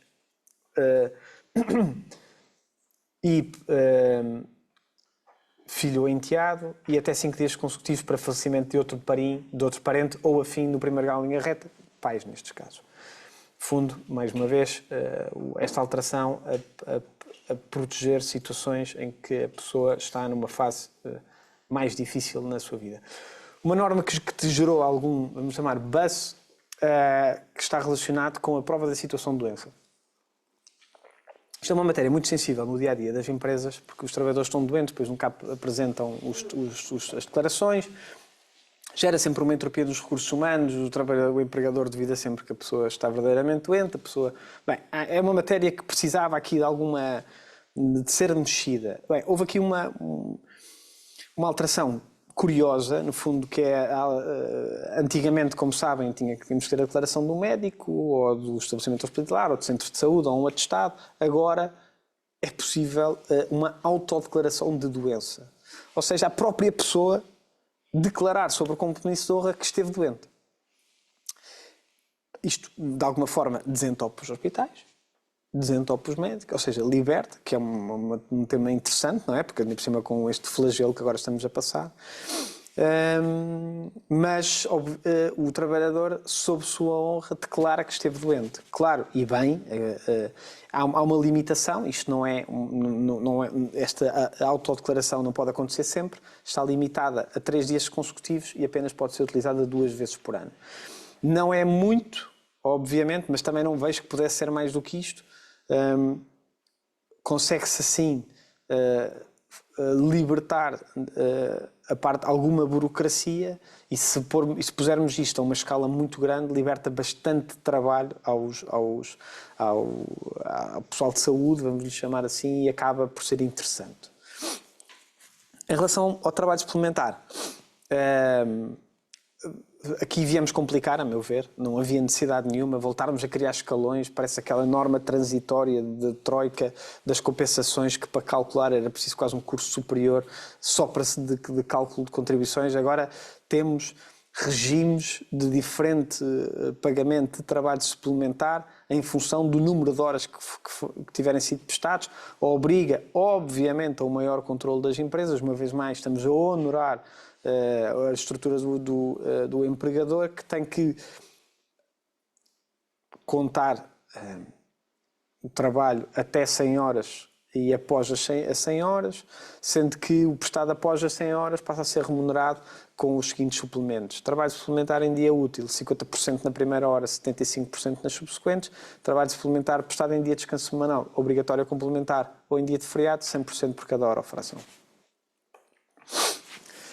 filho ou enteado, e até 5 dias consecutivos para falecimento de outro parente ou afim no primeiro grau em linha reta, pais nestes casos. Fundo, mais uma vez, esta alteração a proteger situações em que a pessoa está numa fase mais difícil na sua vida. Uma norma que te gerou algum, vamos chamar, buzz, que está relacionado com a prova da situação de doença. Isto é uma matéria muito sensível no dia-a-dia das empresas, porque os trabalhadores estão doentes, depois nunca apresentam as declarações, gera sempre uma entropia dos recursos humanos, o empregador duvida sempre que a pessoa está verdadeiramente doente, a pessoa... Bem, é uma matéria que precisava aqui de ser mexida. Bem, houve aqui uma alteração curiosa, no fundo, que é, antigamente, como sabem, tínhamos que ter a declaração do médico, ou do estabelecimento hospitalar, ou do centro de saúde, ou um atestado. Agora é possível uma autodeclaração de doença. Ou seja, a própria pessoa declarar sobre o compromisso de honra que esteve doente. Isto, de alguma forma, desentope os hospitais, desentope os médicos, ou seja, liberta, que é um tema interessante, não é? Porque, por cima, com este flagelo que agora estamos a passar. Mas o trabalhador, sob sua honra, declara que esteve doente. Claro, e bem, há uma limitação, isto não é, esta autodeclaração não pode acontecer sempre, está limitada a 3 dias consecutivos e apenas pode ser utilizada 2 vezes por ano. Não é muito, obviamente, mas também não vejo que pudesse ser mais do que isto. Consegue-se assim libertar a parte alguma burocracia e se pusermos isto a uma escala muito grande, liberta bastante trabalho ao pessoal de saúde, vamos lhe chamar assim, e acaba por ser interessante. Em relação ao trabalho suplementar, aqui viemos complicar, a meu ver, não havia necessidade nenhuma, voltarmos a criar escalões, parece aquela norma transitória de troika das compensações que para calcular era preciso quase um curso superior só para de cálculo de contribuições. Agora temos regimes de diferente pagamento de trabalho suplementar em função do número de horas que tiverem sido prestados, obriga, obviamente, a um maior controle das empresas. Uma vez mais, estamos a honorar as estruturas do empregador, que tem que contar o trabalho até 100 horas e após as 100 horas, sendo que o prestado após as 100 horas passa a ser remunerado com os seguintes suplementos. Trabalho suplementar em dia útil, 50% na primeira hora, 75% nas subsequentes. Trabalho suplementar prestado em dia de descanso semanal, obrigatório complementar, ou em dia de feriado, 100% por cada hora ou fração.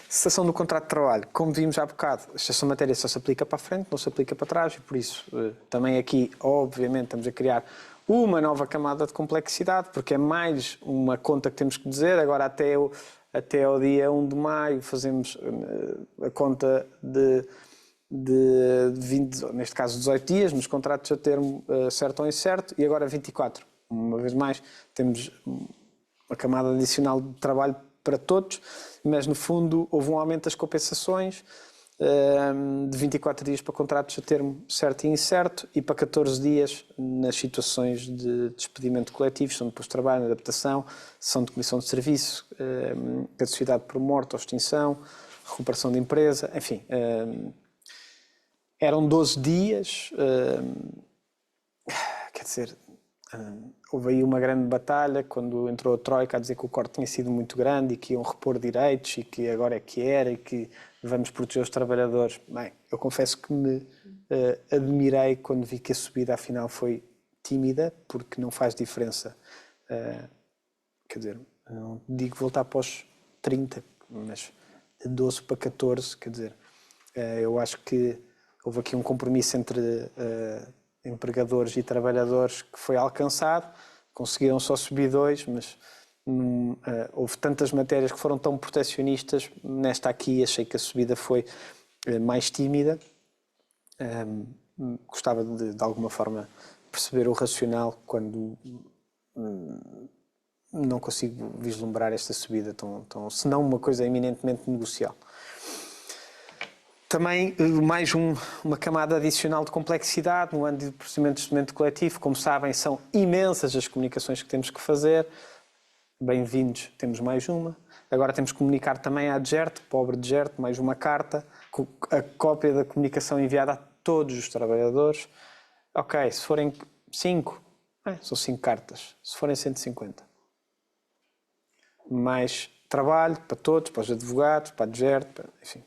Cessação do contrato de trabalho. Como vimos há bocado, esta matéria só se aplica para a frente, não se aplica para trás, e por isso também aqui, obviamente, estamos a criar uma nova camada de complexidade, porque é mais uma conta que temos que dizer. Agora, até ao dia 1 de maio, fazemos a conta de 20, neste caso 18 dias, nos contratos a termo certo ou incerto, e agora 24. Uma vez mais, temos uma camada adicional de trabalho para todos, mas no fundo houve um aumento das compensações de 24 dias para contratos a termo certo e incerto e para 14 dias nas situações de despedimento coletivo, são de posto de trabalho, adaptação, são de comissão de serviço, caducidade por morte ou extinção, recuperação de empresa, enfim. Eram 12 dias, quer dizer, houve aí uma grande batalha quando entrou a Troika a dizer que o corte tinha sido muito grande e que iam repor direitos e que agora é que era e que vamos proteger os trabalhadores. Bem, eu confesso que me admirei quando vi que a subida afinal foi tímida, porque não faz diferença. Quer dizer, não digo voltar para os 30, mas de 12 para 14, quer dizer, eu acho que houve aqui um compromisso entre empregadores e trabalhadores que foi alcançado. Conseguiram só subir 2, mas houve tantas matérias que foram tão protecionistas. Nesta aqui achei que a subida foi mais tímida. Gostava de alguma forma perceber o racional quando não consigo vislumbrar esta subida tão senão uma coisa eminentemente negocial. Também mais uma camada adicional de complexidade no âmbito do procedimento de despedimento coletivo. Como sabem, são imensas as comunicações que temos que fazer. Bem-vindos, temos mais uma. Agora temos que comunicar também à DGERT, pobre DGERT, mais uma carta, com a cópia da comunicação enviada a todos os trabalhadores. Ok, se forem 5, são 5 cartas. Se forem 150. Mais trabalho para todos, para os advogados, para a DGERT, enfim.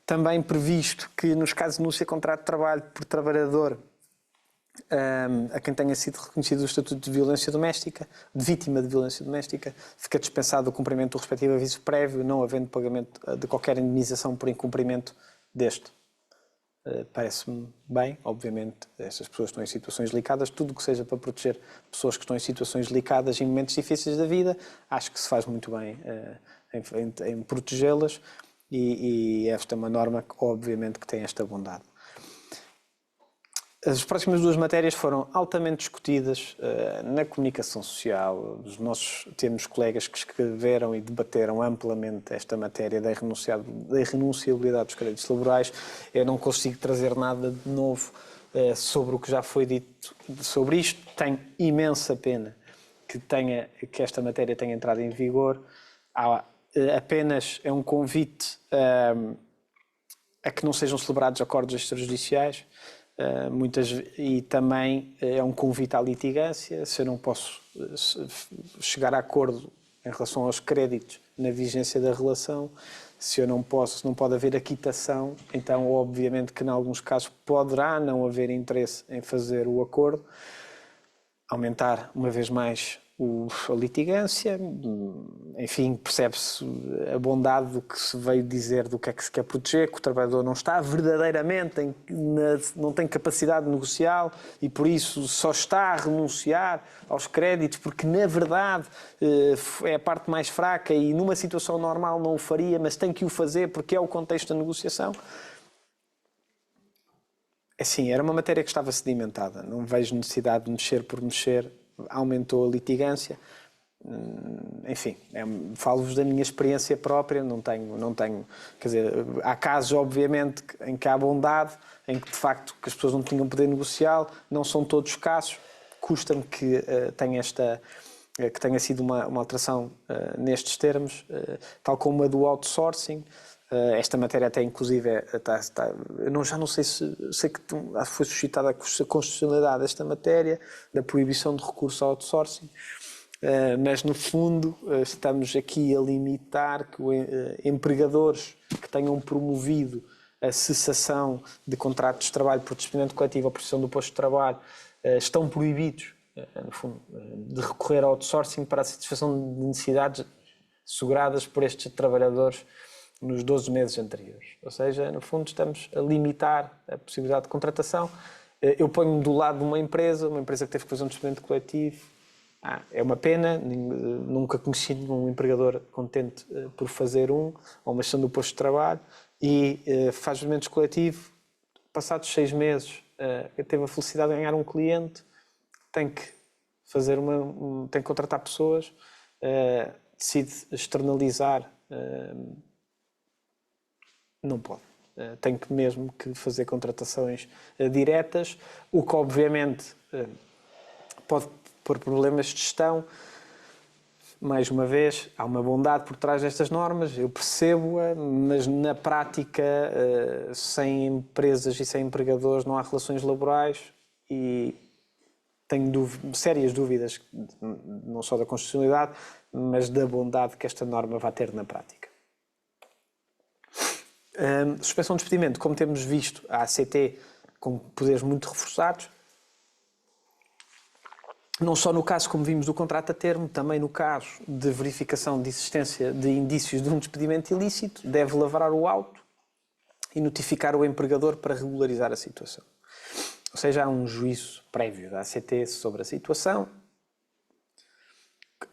Também previsto que, nos casos de denúncia de contrato de trabalho por trabalhador a quem tenha sido reconhecido o estatuto de violência doméstica, de vítima de violência doméstica, fica dispensado o cumprimento do respectivo aviso prévio, não havendo pagamento de qualquer indemnização por incumprimento deste. Parece-me bem, obviamente, essas pessoas estão em situações delicadas, tudo o que seja para proteger pessoas que estão em situações delicadas em momentos difíceis da vida, acho que se faz muito bem em protegê-las. E esta é uma norma que, obviamente, que tem esta bondade. As próximas 2 matérias foram altamente discutidas na comunicação social. Temos colegas que escreveram e debateram amplamente esta matéria da irrenunciabilidade dos créditos laborais. Eu não consigo trazer nada de novo sobre o que já foi dito sobre isto. Tenho imensa pena que esta matéria tenha entrado em vigor. Há apenas é um convite a que não sejam celebrados acordos extrajudiciais, e também é um convite à litigância. Se eu não posso chegar a acordo em relação aos créditos na vigência da relação, se eu não posso, não pode haver a quitação, então obviamente que em alguns casos poderá não haver interesse em fazer o acordo, aumentar uma vez mais a litigância. Enfim, percebe-se a bondade do que se veio dizer, do que é que se quer proteger, que o trabalhador não está verdadeiramente, não tem capacidade negocial e por isso só está a renunciar aos créditos porque na verdade é a parte mais fraca e numa situação normal não o faria, mas tem que o fazer porque é o contexto da negociação. Assim, era uma matéria que estava sedimentada, não vejo necessidade de mexer por mexer, aumentou a litigância. Enfim, falo-vos da minha experiência própria, não tenho, quer dizer, há casos obviamente em que há bondade, em que de facto que as pessoas não tinham poder negocial, não são todos os casos, custa-me que tenha sido uma alteração nestes termos, tal como a do outsourcing. Esta matéria até inclusive eu já não sei se sei que foi suscitada a constitucionalidade desta matéria, da proibição de recurso ao outsourcing, mas no fundo estamos aqui a limitar que empregadores que tenham promovido a cessação de contratos de trabalho por despedimento coletivo ou por cessão do posto de trabalho estão proibidos, no fundo, de recorrer ao outsourcing para a satisfação de necessidades asseguradas por estes trabalhadores nos 12 meses anteriores. Ou seja, no fundo estamos a limitar a possibilidade de contratação. Eu ponho-me do lado de uma empresa que teve que fazer um despedimento coletivo. É uma pena, nunca conheci um empregador contente por fazer ou uma gestão do posto de trabalho e faz despedimento coletivo, passados 6 meses teve a felicidade de ganhar um cliente, tem que tem que contratar pessoas, decide externalizar, não pode. Tem que mesmo que fazer contratações diretas, o que obviamente pode pôr problemas de gestão. Mais uma vez, há uma bondade por trás destas normas, eu percebo-a, mas na prática, sem empresas e sem empregadores não há relações laborais e tenho sérias dúvidas, não só da constitucionalidade, mas da bondade que esta norma vai ter na prática. Suspensão de despedimento, como temos visto, a ACT com poderes muito reforçados, não só no caso, como vimos, do contrato a termo, também no caso de verificação de existência de indícios de um despedimento ilícito, deve lavrar o auto e notificar o empregador para regularizar a situação. Ou seja, há um juízo prévio da ACT sobre a situação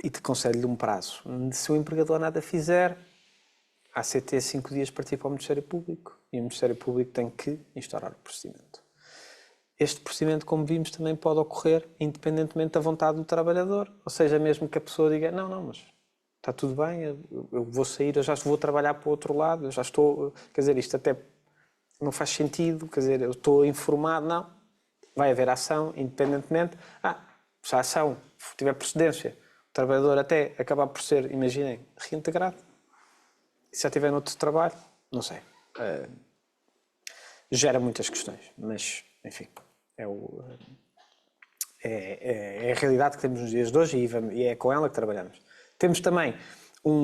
e te concede-lhe um prazo. Se o empregador nada fizer, a ACT 5 dias participa ao Ministério Público e o Ministério Público tem que instaurar o procedimento. Este procedimento, como vimos, também pode ocorrer independentemente da vontade do trabalhador. Ou seja, mesmo que a pessoa diga, não, mas está tudo bem, eu vou sair, eu já vou trabalhar para o outro lado, eu já estou... Quer dizer, isto até não faz sentido, quer dizer, eu estou informado, não. Vai haver ação, independentemente. Se a ação tiver precedência, o trabalhador até acabar por ser, imaginem, reintegrado, e se já tiver noutro trabalho, não sei. Gera muitas questões, mas, enfim... É a realidade que temos nos dias de hoje e é com ela que trabalhamos. Temos também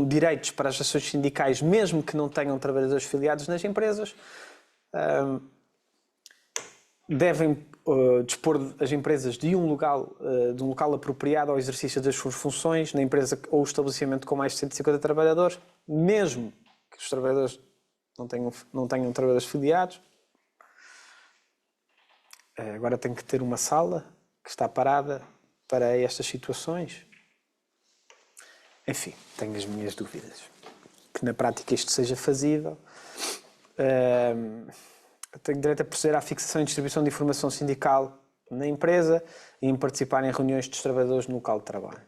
direitos para as ações sindicais, mesmo que não tenham trabalhadores filiados nas empresas. Devem dispor as empresas de um local apropriado ao exercício das suas funções na empresa ou estabelecimento com mais de 150 trabalhadores, mesmo que os trabalhadores não tenham trabalhadores filiados. Agora tem que ter uma sala que está parada para estas situações. Enfim, tenho as minhas dúvidas. Que na prática isto seja fazível. Tenho direito a proceder à fixação e distribuição de informação sindical na empresa e em participar em reuniões dos trabalhadores no local de trabalho.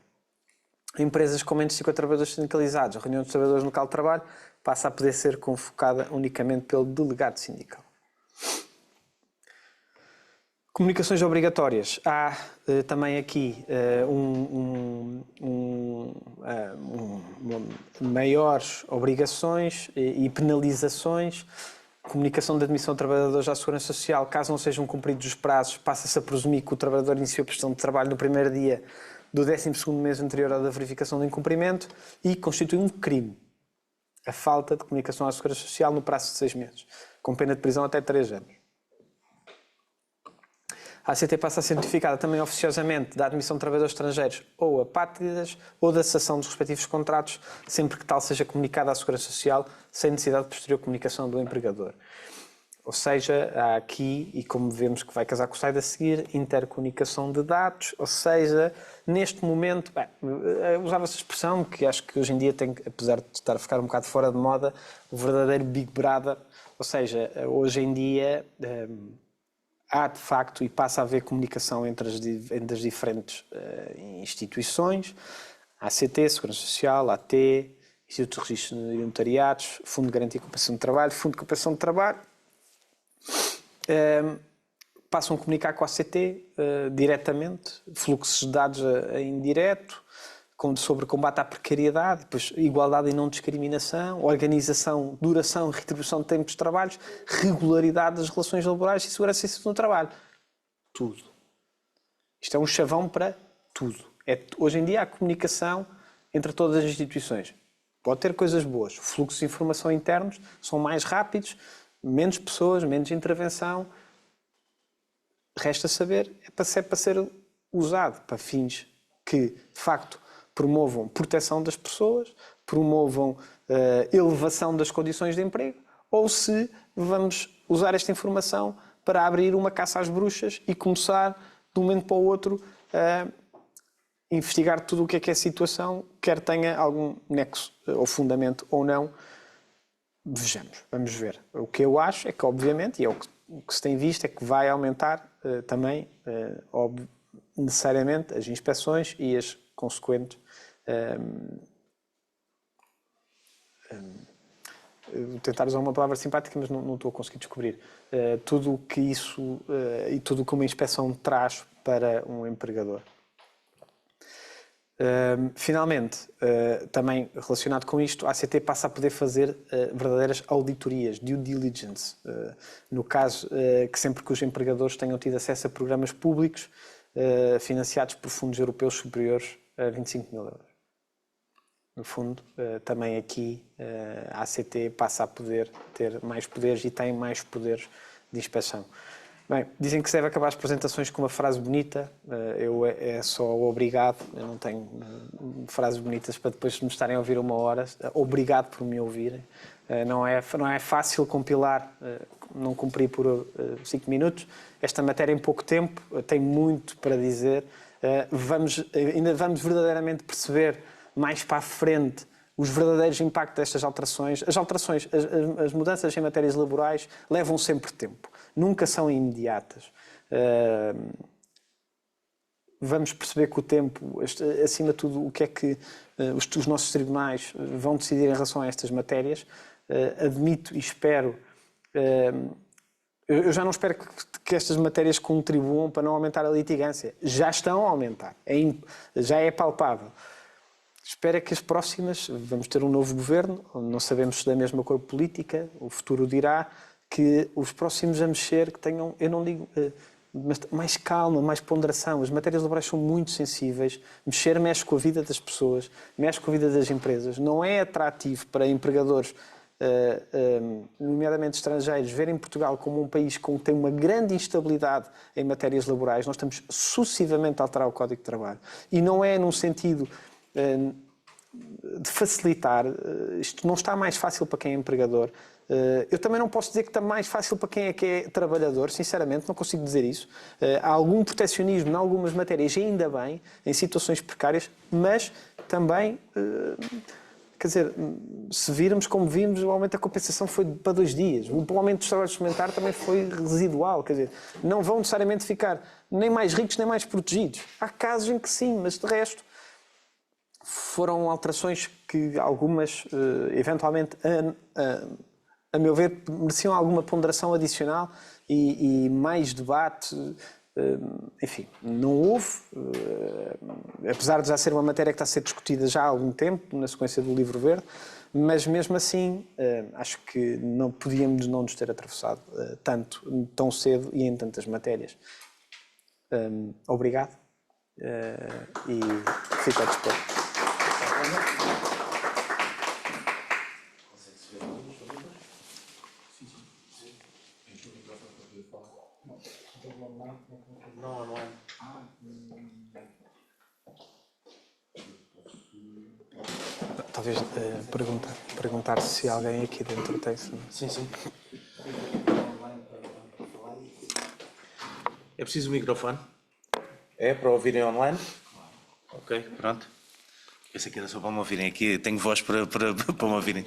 Empresas com menos de 50 trabalhadores sindicalizados, a reunião dos trabalhadores no local de trabalho passa a poder ser convocada unicamente pelo delegado sindical. Comunicações obrigatórias. Há também aqui maiores obrigações e penalizações. Comunicação de admissão de trabalhadores à Segurança Social. Caso não sejam cumpridos os prazos, passa-se a presumir que o trabalhador iniciou a prestação de trabalho no primeiro dia do 12º mês anterior à da verificação do incumprimento e constitui um crime a falta de comunicação à Segurança Social no prazo de 6 meses, com pena de prisão até 3 anos. A ACT passa a ser notificada também oficiosamente da admissão de trabalhadores estrangeiros ou apátridas ou da cessação dos respectivos contratos, sempre que tal seja comunicada à Segurança Social, sem necessidade de posterior comunicação do empregador. Ou seja, há aqui, e como vemos que vai casar com o slide a seguir, intercomunicação de dados, ou seja, neste momento, usava-se a expressão que acho que hoje em dia tem, apesar de estar a ficar um bocado fora de moda, o verdadeiro Big Brother, ou seja, hoje em dia há de facto e passa a haver comunicação entre as diferentes instituições, ACT, Segurança Social, AT, Instituto de Registro e Notariados, Fundo de Garantia e Compensação de Trabalho, Fundo de Compensação de Trabalho, passam a comunicar com a ACT diretamente, fluxos de dados em direto, sobre combate à precariedade, depois igualdade e não discriminação, organização, duração e retribuição de tempos de trabalho, regularidade das relações laborais e segurança e saúde no trabalho. Tudo. Isto é um chavão para tudo. Hoje em dia há comunicação entre todas as instituições. Pode ter coisas boas. Fluxos de informação internos são mais rápidos, menos pessoas, menos intervenção. Resta saber, é para ser usado para fins que, de facto, promovam proteção das pessoas, promovam elevação das condições de emprego, ou se vamos usar esta informação para abrir uma caça às bruxas e começar, de um momento para o outro, a investigar tudo o que é a situação, quer tenha algum nexo ou fundamento ou não. Vejamos, vamos ver. O que eu acho é que, obviamente, e é o que se tem visto, é que vai aumentar também, necessariamente, as inspeções e as consequentes tentar usar uma palavra simpática, mas não estou a conseguir descobrir tudo o que isso e tudo o que uma inspeção traz para um empregador. Finalmente, também relacionado com isto, a ACT passa a poder fazer verdadeiras auditorias, due diligence, no caso que sempre que os empregadores tenham tido acesso a programas públicos financiados por fundos europeus superiores a 25 mil euros. No fundo, também aqui a ACT passa a poder ter mais poderes e tem mais poderes de inspeção. Bem, dizem que se deve acabar as apresentações com uma frase bonita. É só obrigado. Eu não tenho frases bonitas para depois me estarem a ouvir 1 hora. Obrigado por me ouvirem. Não é fácil compilar, não cumpri por 5 minutos. Esta matéria em pouco tempo tem muito para dizer. Ainda vamos verdadeiramente perceber mais para a frente os verdadeiros impactos destas alterações. As mudanças em matérias laborais levam sempre tempo. Nunca são imediatas. Vamos perceber que o tempo, acima de tudo, o que é que os nossos tribunais vão decidir em relação a estas matérias. Admito e espero... Eu já não espero que estas matérias contribuam para não aumentar a litigância. Já estão a aumentar. Já é palpável. Espero que as próximas, vamos ter um novo governo, não sabemos se da mesma cor política, o futuro dirá, que os próximos a mexer, que tenham, eu não digo, mais calma, mais ponderação. As matérias laborais são muito sensíveis, mexer mexe com a vida das pessoas, mexe com a vida das empresas. Não é atrativo para empregadores, nomeadamente estrangeiros, verem Portugal como um país que tem uma grande instabilidade em matérias laborais. Nós estamos sucessivamente a alterar o Código de Trabalho. E não é num sentido de facilitar, isto não está mais fácil para quem é empregador. Eu também não posso dizer que está mais fácil para quem que é trabalhador, sinceramente, não consigo dizer isso. Há algum proteccionismo em algumas matérias, e ainda bem, em situações precárias, mas também, quer dizer, se virmos como vimos, o aumento da compensação foi para 2 dias. O aumento dos trabalhos suplementares também foi residual, quer dizer, não vão necessariamente ficar nem mais ricos nem mais protegidos. Há casos em que sim, mas de resto, foram alterações que algumas, eventualmente, a meu ver, mereciam alguma ponderação adicional e mais debate. enfim, não houve, apesar de já ser uma matéria que está a ser discutida já há algum tempo, na sequência do Livro Verde, mas mesmo assim acho que não podíamos não nos ter atravessado tanto, tão cedo e em tantas matérias. Obrigado e fico a dispor. Não online. Talvez perguntar se alguém aqui dentro tem. Sim. É preciso um microfone? É para ouvirem online? Ok, pronto. Pensei que era só para me ouvirem aqui. Tenho voz para me ouvirem.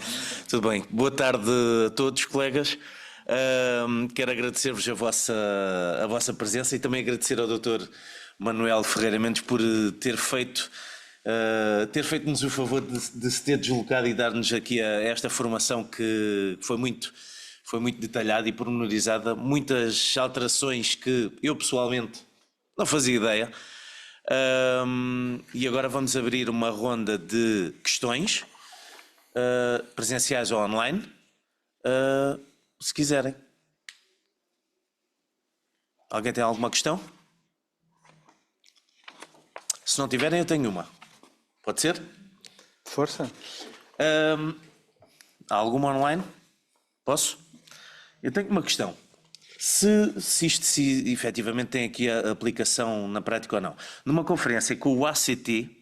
Tudo bem. Boa tarde a todos, colegas. Quero agradecer-vos a vossa presença e também agradecer ao Dr. Manuel Ferreira Mendes por ter feito-nos o favor de se ter deslocado e dar-nos aqui esta formação que foi muito detalhada e pormenorizada, muitas alterações que eu pessoalmente não fazia ideia. E agora vamos abrir uma ronda de questões, presenciais ou online, se quiserem. Alguém tem alguma questão? Se não tiverem, eu tenho uma. Pode ser? Força. Há alguma online? Posso? Eu tenho uma questão. Se efetivamente tem aqui a aplicação na prática ou não. Numa conferência com o ACT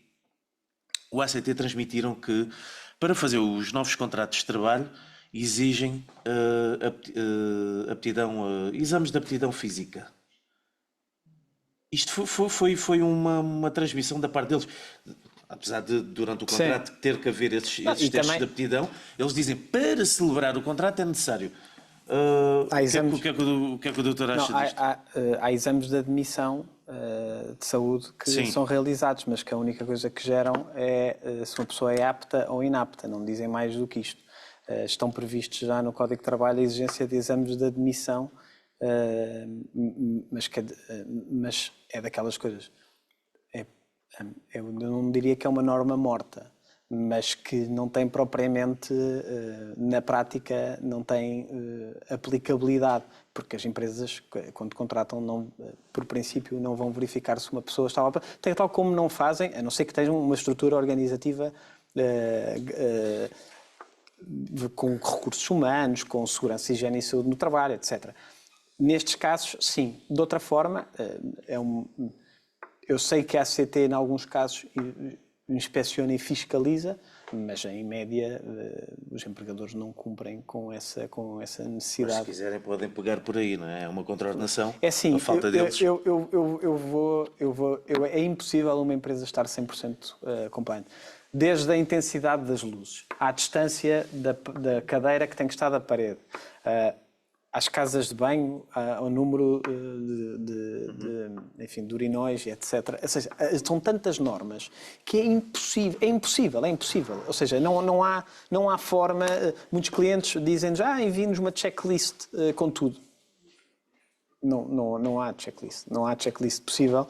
transmitiram que para fazer os novos contratos de trabalho exigem exames de aptidão física. Isto foi uma transmissão da parte deles. Apesar de, durante o contrato, ter que haver esses testes também de aptidão, eles dizem que para celebrar o contrato é necessário. O que é que o doutor acha disto? Há exames de admissão de saúde que são realizados, mas que a única coisa que geram é se uma pessoa é apta ou inapta, não dizem mais do que isto. Estão previstos já no Código de Trabalho a exigência de exames de admissão, mas é daquelas coisas. Eu não diria que é uma norma morta, mas que não tem propriamente, na prática, não tem aplicabilidade, porque as empresas, quando contratam, por princípio, não vão verificar se uma pessoa está apta, tal como não fazem, a não ser que tenham uma estrutura organizativa com recursos humanos, com segurança, higiene e saúde no trabalho, etc. Nestes casos, sim. De outra forma, eu sei que a ACT, em alguns casos, inspeciona e fiscaliza, mas em média os empregadores não cumprem com essa necessidade. Mas se quiserem podem pegar por aí, não é? É uma contraordenação. É assim, a falta deles. É impossível uma empresa estar 100% compliant. Desde a intensidade das luzes, à distância da cadeira que tem que estar da parede, às casas de banho, ao número de urinóis, etc. Ou seja, são tantas normas que é impossível. Ou seja, não há forma. Muitos clientes dizem-nos, enviem-nos uma checklist com tudo. Não há checklist. Não há checklist possível.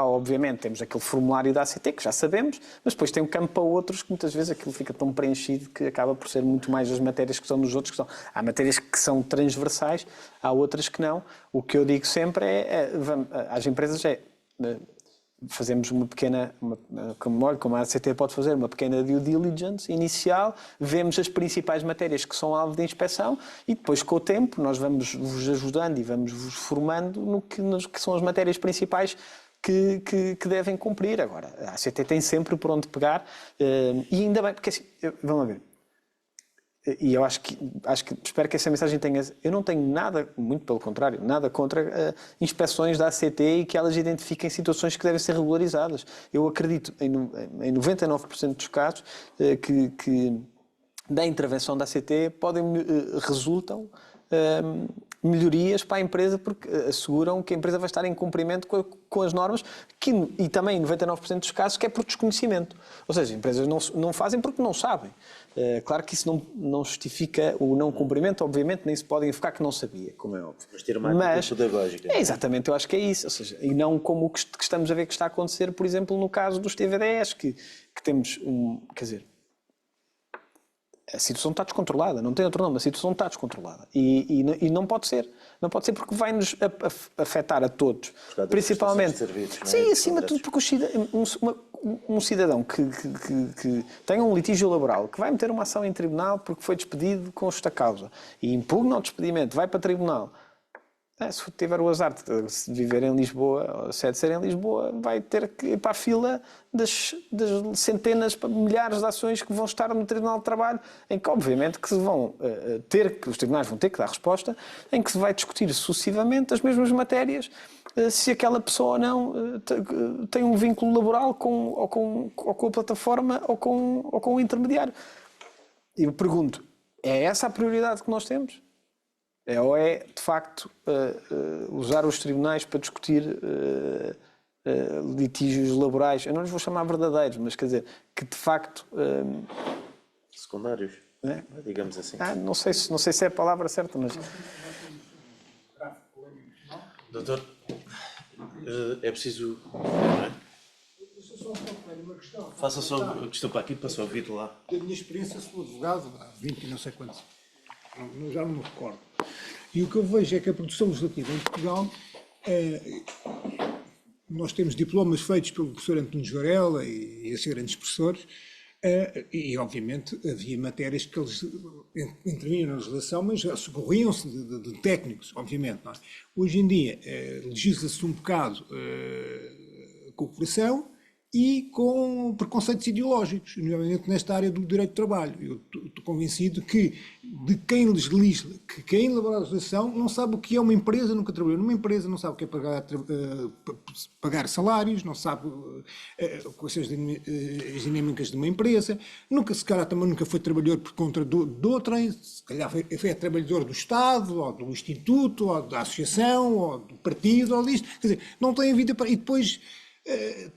Obviamente, temos aquele formulário da ACT, que já sabemos, mas depois tem um campo para outros que muitas vezes aquilo fica tão preenchido que acaba por ser muito mais as matérias que são nos outros. Há matérias que são transversais, há outras que não. O que eu digo sempre às empresas fazemos uma pequena, como a ACT pode fazer, uma pequena due diligence inicial, vemos as principais matérias que são alvo de inspeção e depois, com o tempo, nós vamos vos ajudando e vamos vos formando no que são as matérias principais que devem cumprir. Agora, a ACT tem sempre por onde pegar e ainda bem, porque assim, vamos ver. E eu espero que essa mensagem tenha... Eu não tenho nada, muito pelo contrário, nada contra inspeções da ACT e que elas identifiquem situações que devem ser regularizadas. Eu acredito em 99% dos casos que da intervenção da ACT resultam melhorias para a empresa porque asseguram que a empresa vai estar em cumprimento com as normas e também em 99% dos casos que é por desconhecimento. Ou seja, as empresas não fazem porque não sabem. Claro que isso não justifica o não cumprimento, obviamente, nem se pode invocar que não sabia, como é óbvio. Mas ter uma atitude pedagógica. Exatamente, eu acho que é isso. Ou seja, e não como o que estamos a ver que está a acontecer, por exemplo, no caso dos TVDs, que temos quer dizer, a situação está descontrolada, não tem outro nome, a situação está descontrolada. E não pode ser. Não pode ser porque vai-nos afetar a todos. Principalmente. Serviços, não é? Sim, acima de tudo, porque um cidadão que tem um litígio laboral, que vai meter uma ação em tribunal porque foi despedido com justa causa e impugna o despedimento, vai para tribunal. Se tiver o azar de viver em Lisboa, ou se é de ser em Lisboa, vai ter que ir para a fila das centenas, milhares de ações que vão estar no Tribunal de Trabalho, em que obviamente que os tribunais vão ter que dar resposta, em que se vai discutir sucessivamente as mesmas matérias, se aquela pessoa ou não tem um vínculo laboral ou com a plataforma ou com o intermediário. E eu pergunto, é essa a prioridade que nós temos? Ou é, de facto, usar os tribunais para discutir litígios laborais, eu não lhes vou chamar verdadeiros, mas quer dizer, que de facto... secundários, né? Digamos assim. Não sei se é a palavra certa, mas... Doutor, é preciso... Faça só a questão para aqui, para só ouvir lá. Da minha experiência, sou advogado há 20 e não sei quantos. Já não me recordo. E o que eu vejo é que a produção legislativa em Portugal, nós temos diplomas feitos pelo professor António Varela e esses grandes professores, e obviamente havia matérias que eles intervinham na legislação, mas socorriam-se de técnicos, obviamente. Não é? Hoje em dia, legisla-se um bocado com coração e com preconceitos ideológicos, nomeadamente nesta área do direito de trabalho. Eu estou convencido que de quem legisla, que quem elabora a legislação não sabe o que é uma empresa, nunca trabalhou numa empresa, não sabe o que é pagar salários, não sabe quais são as dinâmicas de uma empresa, se calhar também nunca foi trabalhador por conta de outrem, se calhar foi trabalhador do Estado, ou do Instituto, ou da Associação, ou do Partido, ou disto. Quer dizer, não tem a vida para... E depois...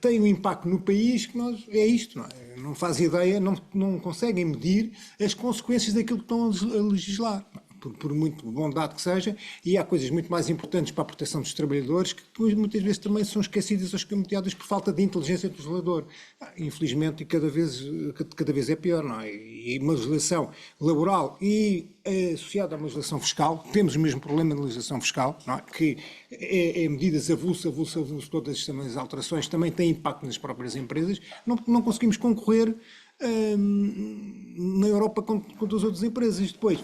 tem um impacto no país que é isto, não faz ideia, não conseguem medir as consequências daquilo que estão a legislar, por muito bondade que seja, e há coisas muito mais importantes para a proteção dos trabalhadores que depois muitas vezes também são esquecidas ou escamoteadas por falta de inteligência do legislador. Infelizmente, e cada vez é pior, não é? E uma legislação laboral e associada a uma legislação fiscal, temos o mesmo problema na legislação fiscal, não é? Que é medidas avulso, todas as alterações também têm impacto nas próprias empresas, não conseguimos concorrer na Europa com todas as outras empresas. Depois,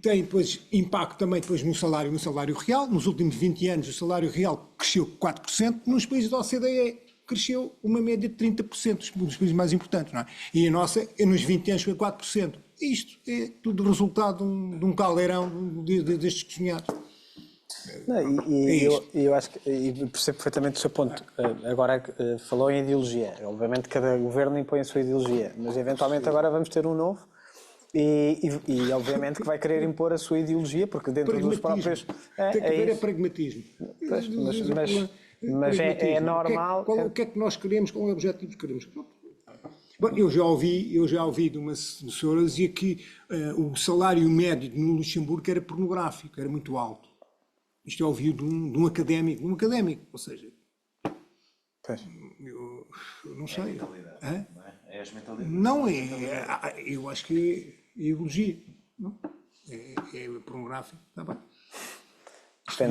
tem depois impacto também depois no salário real. Nos últimos 20 anos o salário real cresceu 4%, nos países da OCDE cresceu uma média de 30%, dos países mais importantes, não é? E a nossa, nos 20 anos, foi 4%. Isto é tudo resultado de um caldeirão destes cozinhados. Eu acho que percebo perfeitamente o seu ponto. Agora falou em ideologia. Obviamente cada governo impõe a sua ideologia, mas eventualmente agora vamos ter um novo. E obviamente que vai querer impor a sua ideologia, porque dentro dos próprios... Tem que haver pragmatismo. Mas é normal... O que é que nós queremos, qual é o objetivo que queremos? Bom, eu já ouvi de uma senhora dizer que o salário médio no Luxemburgo era pornográfico, era muito alto. Isto eu ouvi de um académico, ou seja... Eu não sei. É a mentalidade, não é? É as mentalidades. Não, eu acho que é ideologia. Não? É pornográfico, está bem.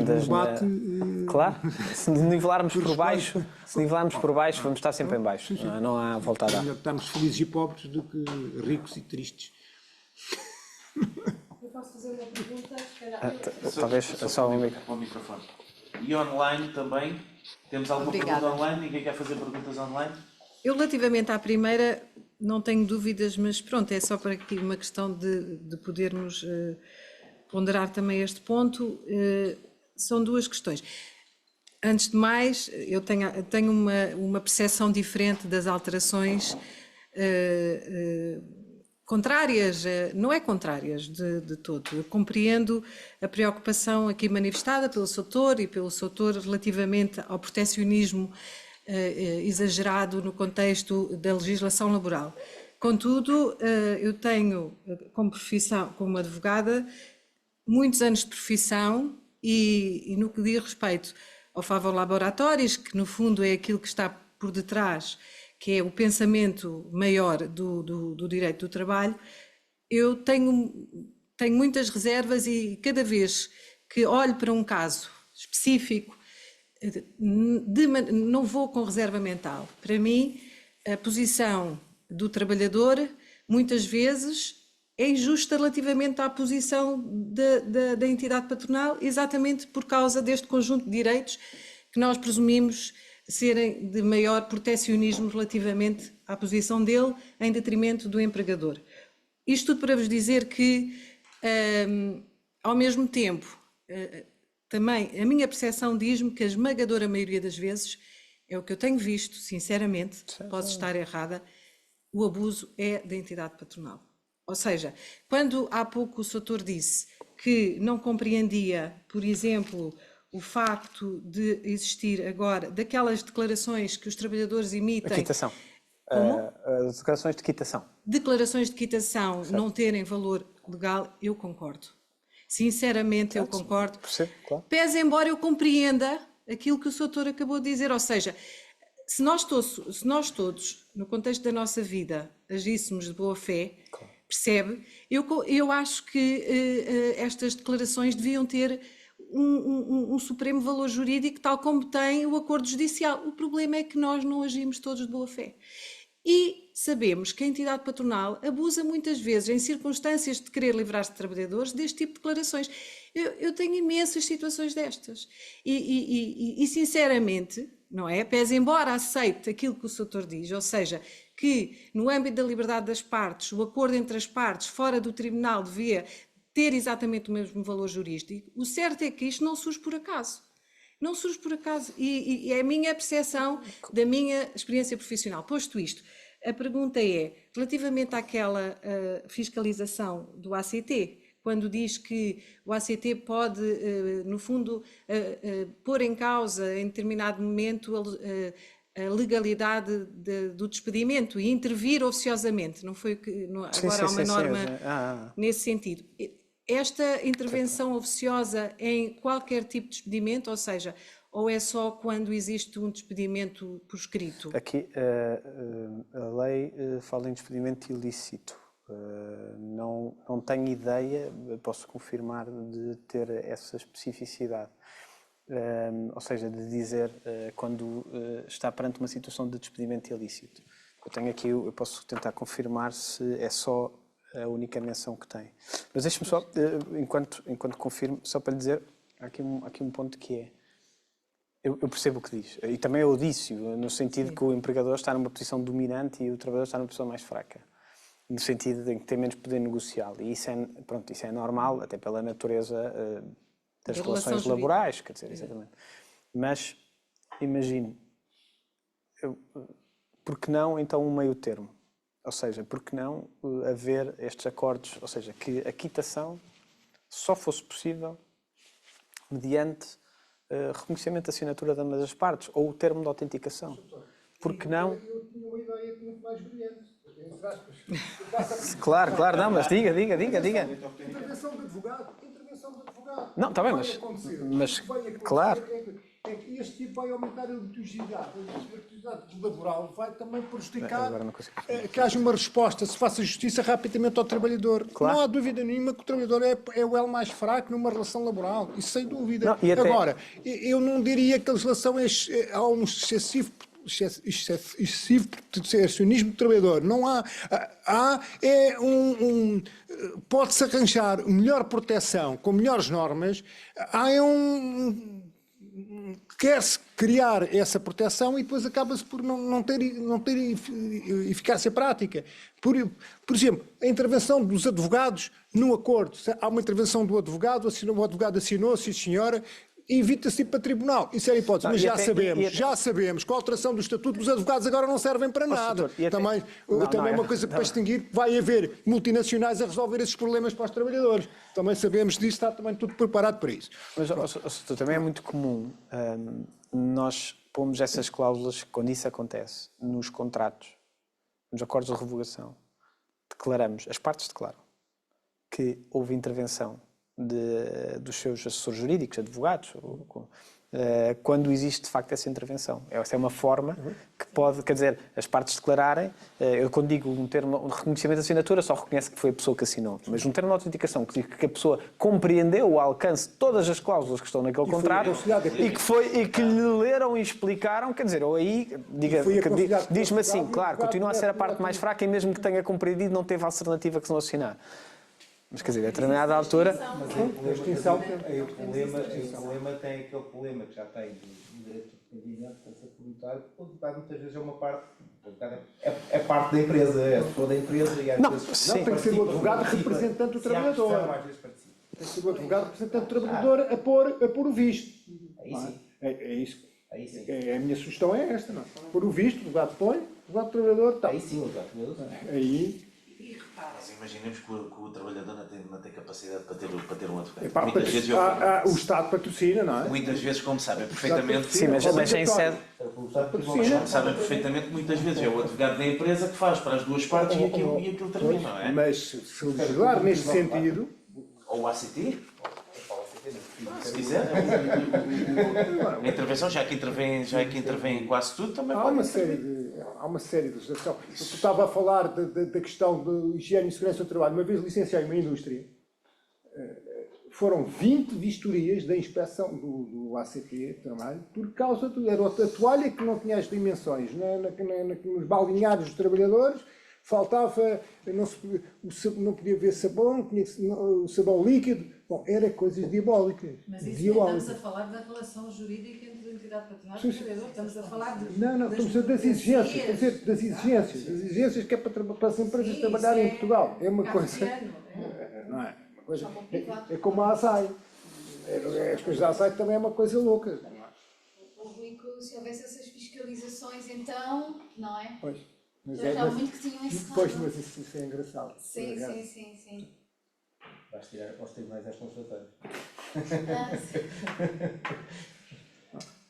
Debate, claro, se nivelarmos por baixo, vamos estar sempre em baixo. Não há volta a dar. Estamos felizes e pobres do que ricos e tristes. Eu posso fazer uma pergunta? Talvez só um microfone. E online também? Temos alguma pergunta online? Ninguém quer fazer perguntas online? Eu, relativamente à primeira, não tenho dúvidas, mas pronto, é só para aqui uma questão de podermos ponderar também este ponto. São duas questões. Antes de mais, eu tenho uma percepção diferente das alterações contrárias, não é contrárias de todo. Eu compreendo a preocupação aqui manifestada pelo Soutor e pelo Soutor relativamente ao protecionismo exagerado no contexto da legislação laboral. Contudo, eu tenho como profissão, como advogada, muitos anos de profissão e no que diz respeito ao Favor Laboratórios, que no fundo é aquilo que está por detrás, que é o pensamento maior do direito do trabalho, eu tenho muitas reservas e cada vez que olho para um caso específico, não vou com reserva mental. Para mim, a posição do trabalhador, muitas vezes, é injusta relativamente à posição da entidade patronal, exatamente por causa deste conjunto de direitos que nós presumimos serem de maior protecionismo relativamente à posição dele, em detrimento do empregador. Isto tudo para vos dizer que, ao mesmo tempo, também a minha percepção diz-me que a esmagadora maioria das vezes, é o que eu tenho visto, sinceramente, posso estar errada, o abuso é da entidade patronal. Ou seja, quando há pouco o Soutor disse que não compreendia, por exemplo, o facto de existir agora, daquelas declarações que os trabalhadores emitem... A quitação. Como? As declarações de quitação. Declarações de quitação não terem valor legal, eu concordo. Sinceramente, eu concordo. Percebo, claro. Pese embora eu compreenda aquilo que o Soutor acabou de dizer, ou seja, se nós todos, no contexto da nossa vida, agíssemos de boa fé, claro. Percebe? Eu acho que estas declarações deviam ter um supremo valor jurídico, tal como tem o acordo judicial. O problema é que nós não agimos todos de boa fé. E sabemos que a entidade patronal abusa muitas vezes, em circunstâncias de querer livrar-se de trabalhadores, deste tipo de declarações. Eu tenho imensas situações destas. E sinceramente, não é? Pese embora aceite aquilo que o Soutor diz, ou seja, que no âmbito da liberdade das partes, o acordo entre as partes, fora do tribunal, devia ter exatamente o mesmo valor jurídico, o certo é que isto não surge por acaso. Não surge por acaso. E é a minha percepção da minha experiência profissional. Posto isto, a pergunta é, relativamente àquela fiscalização do ACT, quando diz que o ACT pode, no fundo, pôr em causa, em determinado momento, a legalidade do despedimento e intervir oficiosamente. Não foi que agora há uma norma nesse sentido. Esta intervenção oficiosa em qualquer tipo de despedimento, ou seja, ou é só quando existe um despedimento por escrito? Aqui a lei fala em despedimento ilícito. Não tenho ideia, posso confirmar, de ter essa especificidade. Ou seja, de dizer quando está perante uma situação de despedimento ilícito. Eu tenho aqui, eu posso tentar confirmar se é só a única menção que tem. Mas deixe-me só, enquanto confirmo, só para lhe dizer, há aqui um ponto que é, eu percebo o que diz, e também eu disse, no sentido que o empregador está numa posição dominante e o trabalhador está numa posição mais fraca, no sentido de que tem menos poder negocial, e isso é normal, até pela natureza das relações laborais, quer dizer, exatamente. Mas, imagine, por que não então um meio termo? Ou seja, por que não haver estes acordos, ou seja, que a quitação só fosse possível mediante reconhecimento da assinatura de ambas as partes, ou o termo de autenticação. Por que não? Eu tinha uma ideia muito mais brilhante, entre aspas. Claro, não, mas diga. Intervenção de advogado. Não, está bem, mas claro. É que este tipo vai aumentar a litigiosidade. A litigiosidade laboral vai também prejudicar que haja uma resposta, se faça justiça rapidamente ao trabalhador. Claro. Não há dúvida nenhuma que o trabalhador é o elo mais fraco numa relação laboral. Isso sem dúvida. Não, agora, eu não diria que a legislação há um excessivo protecionismo do trabalhador. Não há. Pode-se arranjar melhor proteção com melhores normas. Quer-se criar essa proteção e depois acaba-se por não ter eficácia prática. Por exemplo, a intervenção dos advogados no acordo. Há uma intervenção do advogado, o advogado assinou, sim senhora, e evita-se ir para tribunal. Isso é a hipótese, mas e já até- sabemos, e até- já sabemos que a alteração do estatuto dos advogados agora não servem para nada. doutor, e até- Também, Não, também não, uma coisa para extinguir, vai haver multinacionais a resolver esses problemas para os trabalhadores. Também sabemos disso, está também tudo preparado para isso. Mas doutor, também é muito comum nós pomos essas cláusulas, quando isso acontece, nos contratos, nos acordos de revogação. Declaramos, as partes declaram que houve intervenção dos seus assessores jurídicos, advogados, quando existe de facto essa intervenção. Essa é uma forma que pode, quer dizer, as partes declararem, eu quando digo um termo de reconhecimento de assinatura, só reconhece que foi a pessoa que assinou, mas um termo de autenticação que diz que a pessoa compreendeu o alcance de todas as cláusulas que estão naquele contrato e que lhe leram e explicaram, quer dizer, ou aí diz-me assim, claro, continua a ser a parte mais fraca e mesmo que tenha compreendido não teve alternativa que se não assinar. Mas quer dizer, a determinada altura... A extinção, o problema tem aquele problema que já tem do direito de dependimento, portanto, comunitário, o advogado muitas vezes é uma parte, é parte da empresa, é toda a empresa e às vezes... Não, tem que ser o advogado representante do trabalhador. Tem que ser o advogado representante do trabalhador a pôr o visto. Aí sim. É isso. Aí sim. A minha sugestão é esta, não é? Pôr o visto, o advogado põe, o advogado do trabalhador está. Aí sim, o advogado. Aí... Mas imaginemos que o trabalhador não tem capacidade para ter um advogado. Epá, Muitas vezes o Estado patrocina, não é? muitas vezes, como sabem perfeitamente, Sim, mas em sede... como sabem perfeitamente, muitas vezes é o advogado da empresa que faz para as duas partes e aquilo termina, não é? Mas se legislar neste sentido... Ou o ACT, se quiser. A intervenção, já que intervém em quase tudo, também Há pode. uma série de legislação. Eu estava a falar da questão de higiene e segurança do trabalho. Uma vez licenciei uma indústria, foram 20 vistorias da inspeção do ACT de trabalho por causa era a toalha que não tinha as dimensões nos balneários dos trabalhadores, faltava, não podia haver sabão, o sabão líquido. Bom, era coisas diabólicas. Mas isso estamos a falar da relação jurídica entre a entidade patronal e o trabalhador. Estamos a falar de... Não, estamos a das exigências. Das exigências que é para as empresas trabalharem em Portugal. É uma coisa... Não é? Uma coisa, é como a ASAI. As coisas da ASAI também é uma coisa louca. O Rico, se houvesse essas fiscalizações, então, não é? Pois. Mas Eu já muito que tinham encerrado. Pois, mas isso é engraçado. Sim. Vais tirar aos tribunais às consultatórias.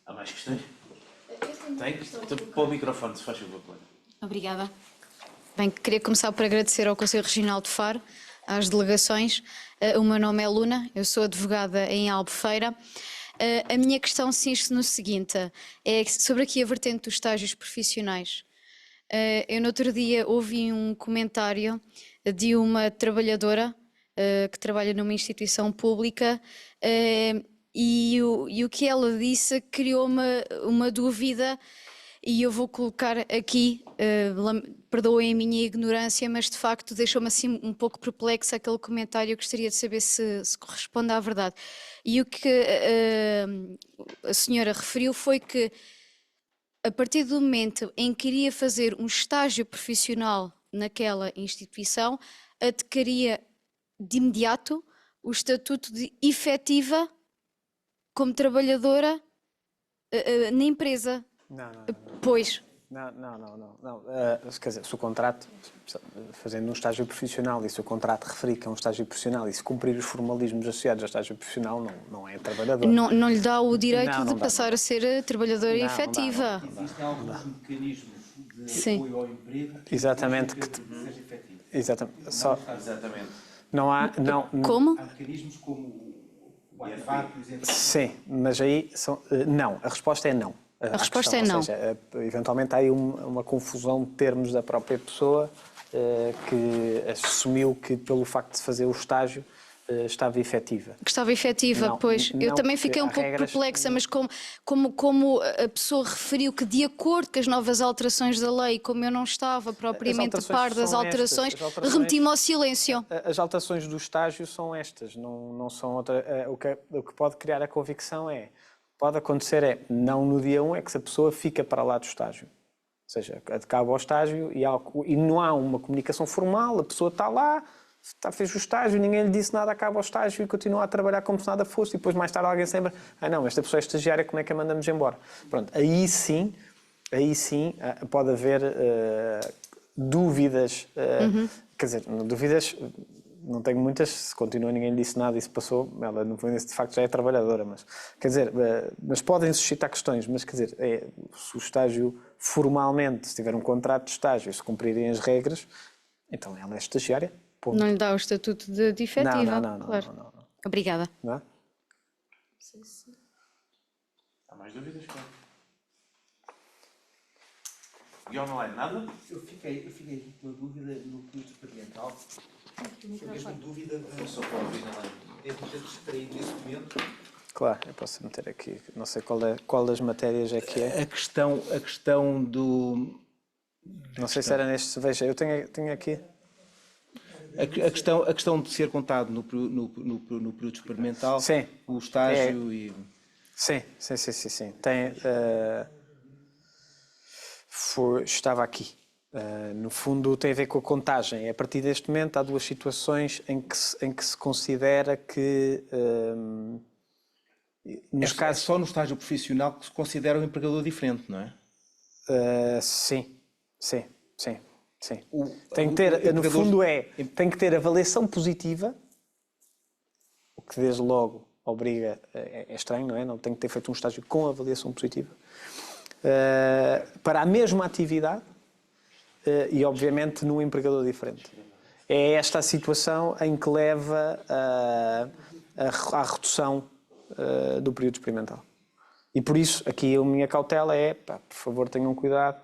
Há mais questões? Eu tenho uma Tem? questão Então, de para o microfone, se faz favor. Obrigada. Bem, queria começar por agradecer ao Conselho Regional de Faro, às delegações. O meu nome é Luna, eu sou advogada em Albufeira. A minha questão consiste no seguinte, é sobre aqui a vertente dos estágios profissionais. Eu no outro dia ouvi um comentário de uma trabalhadora que trabalha numa instituição pública e o que ela disse criou-me uma dúvida e eu vou colocar aqui, perdoem a minha ignorância, mas de facto deixou-me assim um pouco perplexa aquele comentário, eu gostaria de saber se corresponde à verdade. E o que a senhora referiu foi que a partir do momento em que queria fazer um estágio profissional naquela instituição, adquiria de imediato o estatuto de efetiva como trabalhadora na empresa. Não. Pois. Não. Quer dizer, se o contrato, fazendo um estágio profissional, e se o contrato referir que é um estágio profissional e se cumprir os formalismos associados ao estágio profissional, não é trabalhador. Não lhe dá o direito Não de dá. passar a ser trabalhadora Não, efetiva. Existem alguns mecanismos de Sim. apoio ao emprego Exatamente. que seja efetivo. Exatamente. Exatamente. Não há... Como? Há mecanismos como o AFAR, por exemplo. Sim, mas aí não. A resposta é não. A resposta é não. Ou seja, eventualmente há aí uma confusão de termos da própria pessoa que assumiu que pelo facto de fazer o estágio estava efetiva. Que estava efetiva, Não, pois. Eu não, também fiquei um porque há pouco regras- perplexa, mas como a pessoa referiu que de acordo com as novas alterações da lei, como eu não estava propriamente alterações par das são alterações, estas, as alterações- remeti-me ao silêncio. As alterações do estágio são estas, não são outra. O que pode criar a convicção pode acontecer não no dia 1, é que se a pessoa fica para lá do estágio. Ou seja, acaba o estágio e não há uma comunicação formal, a pessoa está lá, fez o estágio, ninguém lhe disse nada, acaba o estágio e continua a trabalhar como se nada fosse, e depois mais tarde alguém sempre, não, esta pessoa é estagiária, como é que a mandamos embora? Pronto, aí sim pode haver dúvidas, quer dizer, dúvidas, não tenho muitas, se continua, ninguém lhe disse nada e se passou, ela no fundo, de facto já é trabalhadora, mas quer dizer, mas podem suscitar questões, mas quer dizer, se o estágio formalmente, se tiver um contrato de estágio, se cumprirem as regras, então ela é estagiária. Ponto. Não lhe dá o estatuto de efetiva? Não, claro. não. Obrigada. Não é? Há mais dúvidas? E online, nada? Eu fiquei aqui com a dúvida no período experimental. Foi mesmo dúvida de só para ouvir online. É muito distraído nesse momento. Claro, eu posso meter aqui, não sei qual das matérias é que é. A questão do... Não sei se era neste, veja, eu tenho aqui. A questão de ser contado no período experimental, Sim. o estágio e... Sim. Tem, estava aqui. No fundo, tem a ver com a contagem. A partir deste momento, há duas situações em que se considera que, nos casos... só no estágio profissional que se considera um empregador diferente, não é? Sim. Tem que ter, no fundo tem que ter avaliação positiva, o que desde logo obriga, é estranho, não é? Não tem que ter feito um estágio com avaliação positiva, para a mesma atividade e obviamente num empregador diferente. É esta a situação em que leva à redução do período experimental. E por isso, aqui a minha cautela é, por favor, tenham cuidado,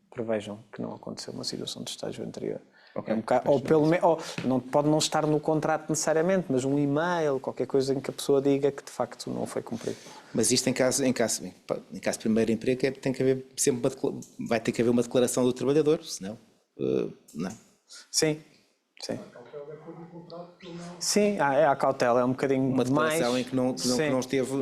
prevejam que não aconteceu uma situação de estágio anterior. Okay. Ou pelo menos, pode não estar no contrato necessariamente, mas um e-mail, qualquer coisa em que a pessoa diga que de facto não foi cumprido. Mas isto em caso de primeiro emprego tem que haver sempre vai ter que haver uma declaração do trabalhador, senão não. Sim. Sim, a cautela é um bocadinho Uma mais... declaração em que não teve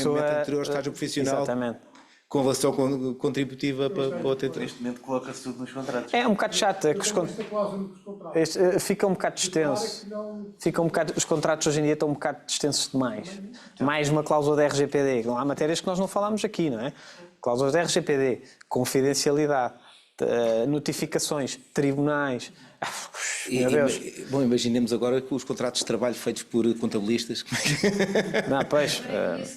em momento anterior estágio profissional. Exatamente. Com relação contributiva para outra empresa. Neste momento coloca-se tudo nos contratos. É um bocado chato. Fica um bocado extenso. Os contratos hoje em dia estão um bocado extensos demais. Mais uma cláusula da RGPD. Não há matérias que nós não falamos aqui, não é? Cláusulas da RGPD, confidencialidade, notificações, tribunais. Meu Deus. Bom, imaginemos agora que os contratos de trabalho feitos por contabilistas. Não, pois.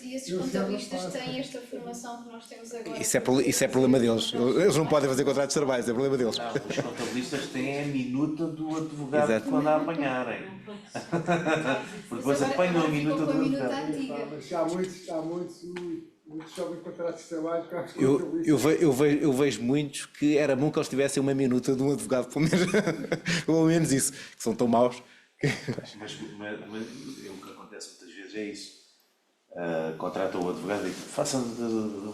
E esses contabilistas têm esta formação que nós temos agora? Isso é problema deles. Eles não podem fazer contratos de trabalho, isso é problema deles. Os contabilistas têm a minuta do advogado quando a apanharem. Porque depois apanham a minuta do advogado. Mas há muitos jovens contratos de trabalho que acho que Eu vejo muitos que era bom que eles tivessem uma minuta de um advogado, pelo menos isso, que são tão maus. Mas o que acontece muitas vezes é isso. Contrata o advogado e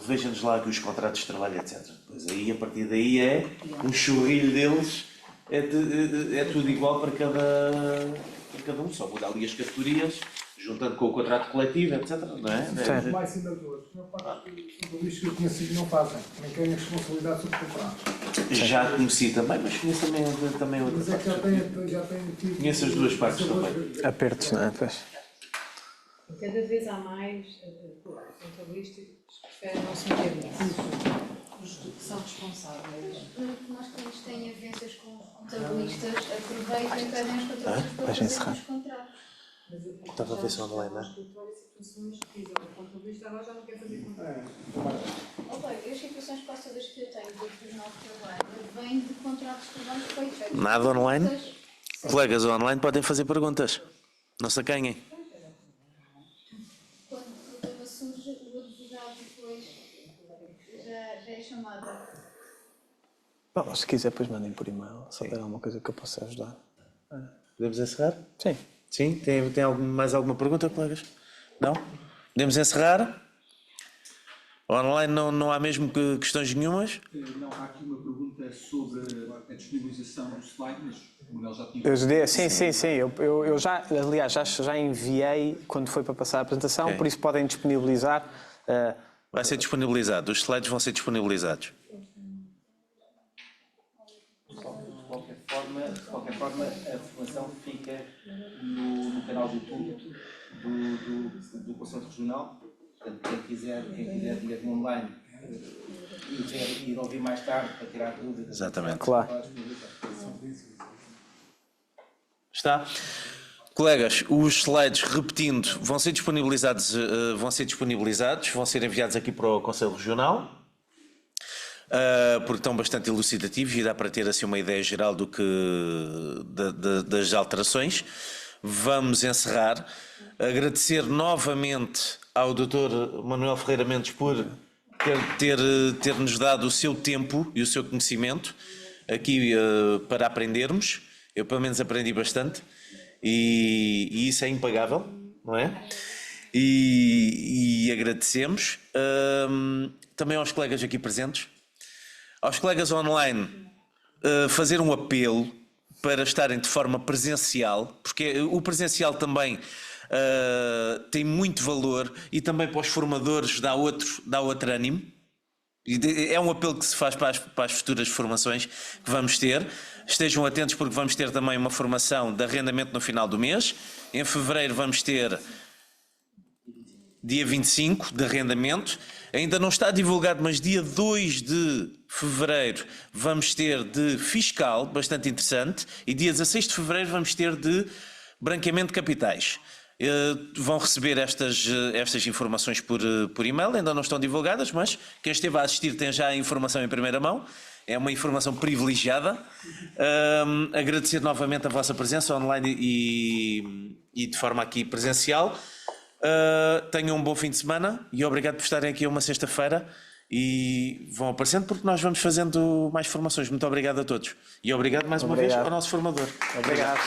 vejam-nos lá aqui os contratos de trabalho, etc. Depois aí, a partir daí é um churrilho deles, é tudo igual para cada um, só muda ali as categorias, juntando com o contrato coletivo, etc. Não é? mais assinaturas. A parte dos contabilistas que eu conheci não fazem, nem querem a responsabilidade sobre o contrato. Já conheci também, mas conheço também outra Mas é que parte. já tem tido... Conheço as duas partes também. Apertos, não é? Pois. Cada vez há mais contabilistas que preferem não se meter nisso. Os que são responsáveis. Nós quando têm avanças com os contabilistas, aproveitam e pedem os contabilistas para vais fazer encerrar. os contratos. Estava a ver se online, não é? O contabilista agora já não quer fazer contratos. Ok, as situações quase todas que eu tenho do Tribunal de Trabalho vêm de contratos de trabalho feitos. Nada online? Colegas online podem fazer perguntas. Não se acanhem. Quando o problema surge, o advogado depois já é chamado. Bom, se quiser, depois mandem por e-mail. Se houver alguma coisa que eu possa ajudar. Podemos encerrar? Sim. Sim? Tem mais alguma pergunta, colegas? Não? Podemos encerrar? Online não há mesmo questões nenhumas? Não, há aqui uma pergunta sobre a disponibilização do slide, mas o Manuel já tinha... Sim. Eu já, aliás, já enviei quando foi para passar a apresentação, Ok. por isso podem disponibilizar. Vai ser disponibilizado. Os slides vão ser disponibilizados. De qualquer forma, qualquer forma, a formação fica no canal do YouTube do Conselho Regional. Portanto, quem quiser direto online e ir ouvir mais tarde para tirar dúvidas. Exatamente. Claro. Está? Colegas, os slides, repetindo, vão ser disponibilizados, vão ser enviados aqui para o Conselho Regional, porque estão bastante elucidativos e dá para ter assim uma ideia geral das alterações. Vamos encerrar. Agradecer novamente ao Dr. Manuel Ferreira Mendes por ter-nos dado o seu tempo e o seu conhecimento aqui para aprendermos. Eu pelo menos aprendi bastante e isso é impagável, não é? E agradecemos também aos colegas aqui presentes, aos colegas online, fazer um apelo para estarem de forma presencial, porque o presencial também tem muito valor e também para os formadores dá outro ânimo. É um apelo que se faz para as futuras formações que vamos ter. Estejam atentos porque vamos ter também uma formação de arrendamento no final do mês. Em fevereiro vamos ter dia 25 de arrendamento. Ainda não está divulgado, mas dia 2 de fevereiro vamos ter de fiscal, bastante interessante. E dia 16 de fevereiro vamos ter de branqueamento de capitais. Vão receber estas informações por e-mail, ainda não estão divulgadas, mas quem esteve a assistir tem já a informação em primeira mão, é uma informação privilegiada. Agradecer novamente a vossa presença online e de forma aqui presencial. Tenham um bom fim de semana e obrigado por estarem aqui uma sexta-feira e vão aparecendo porque nós vamos fazendo mais formações. Muito obrigado a todos e obrigado mais uma vez ao nosso formador. Obrigado.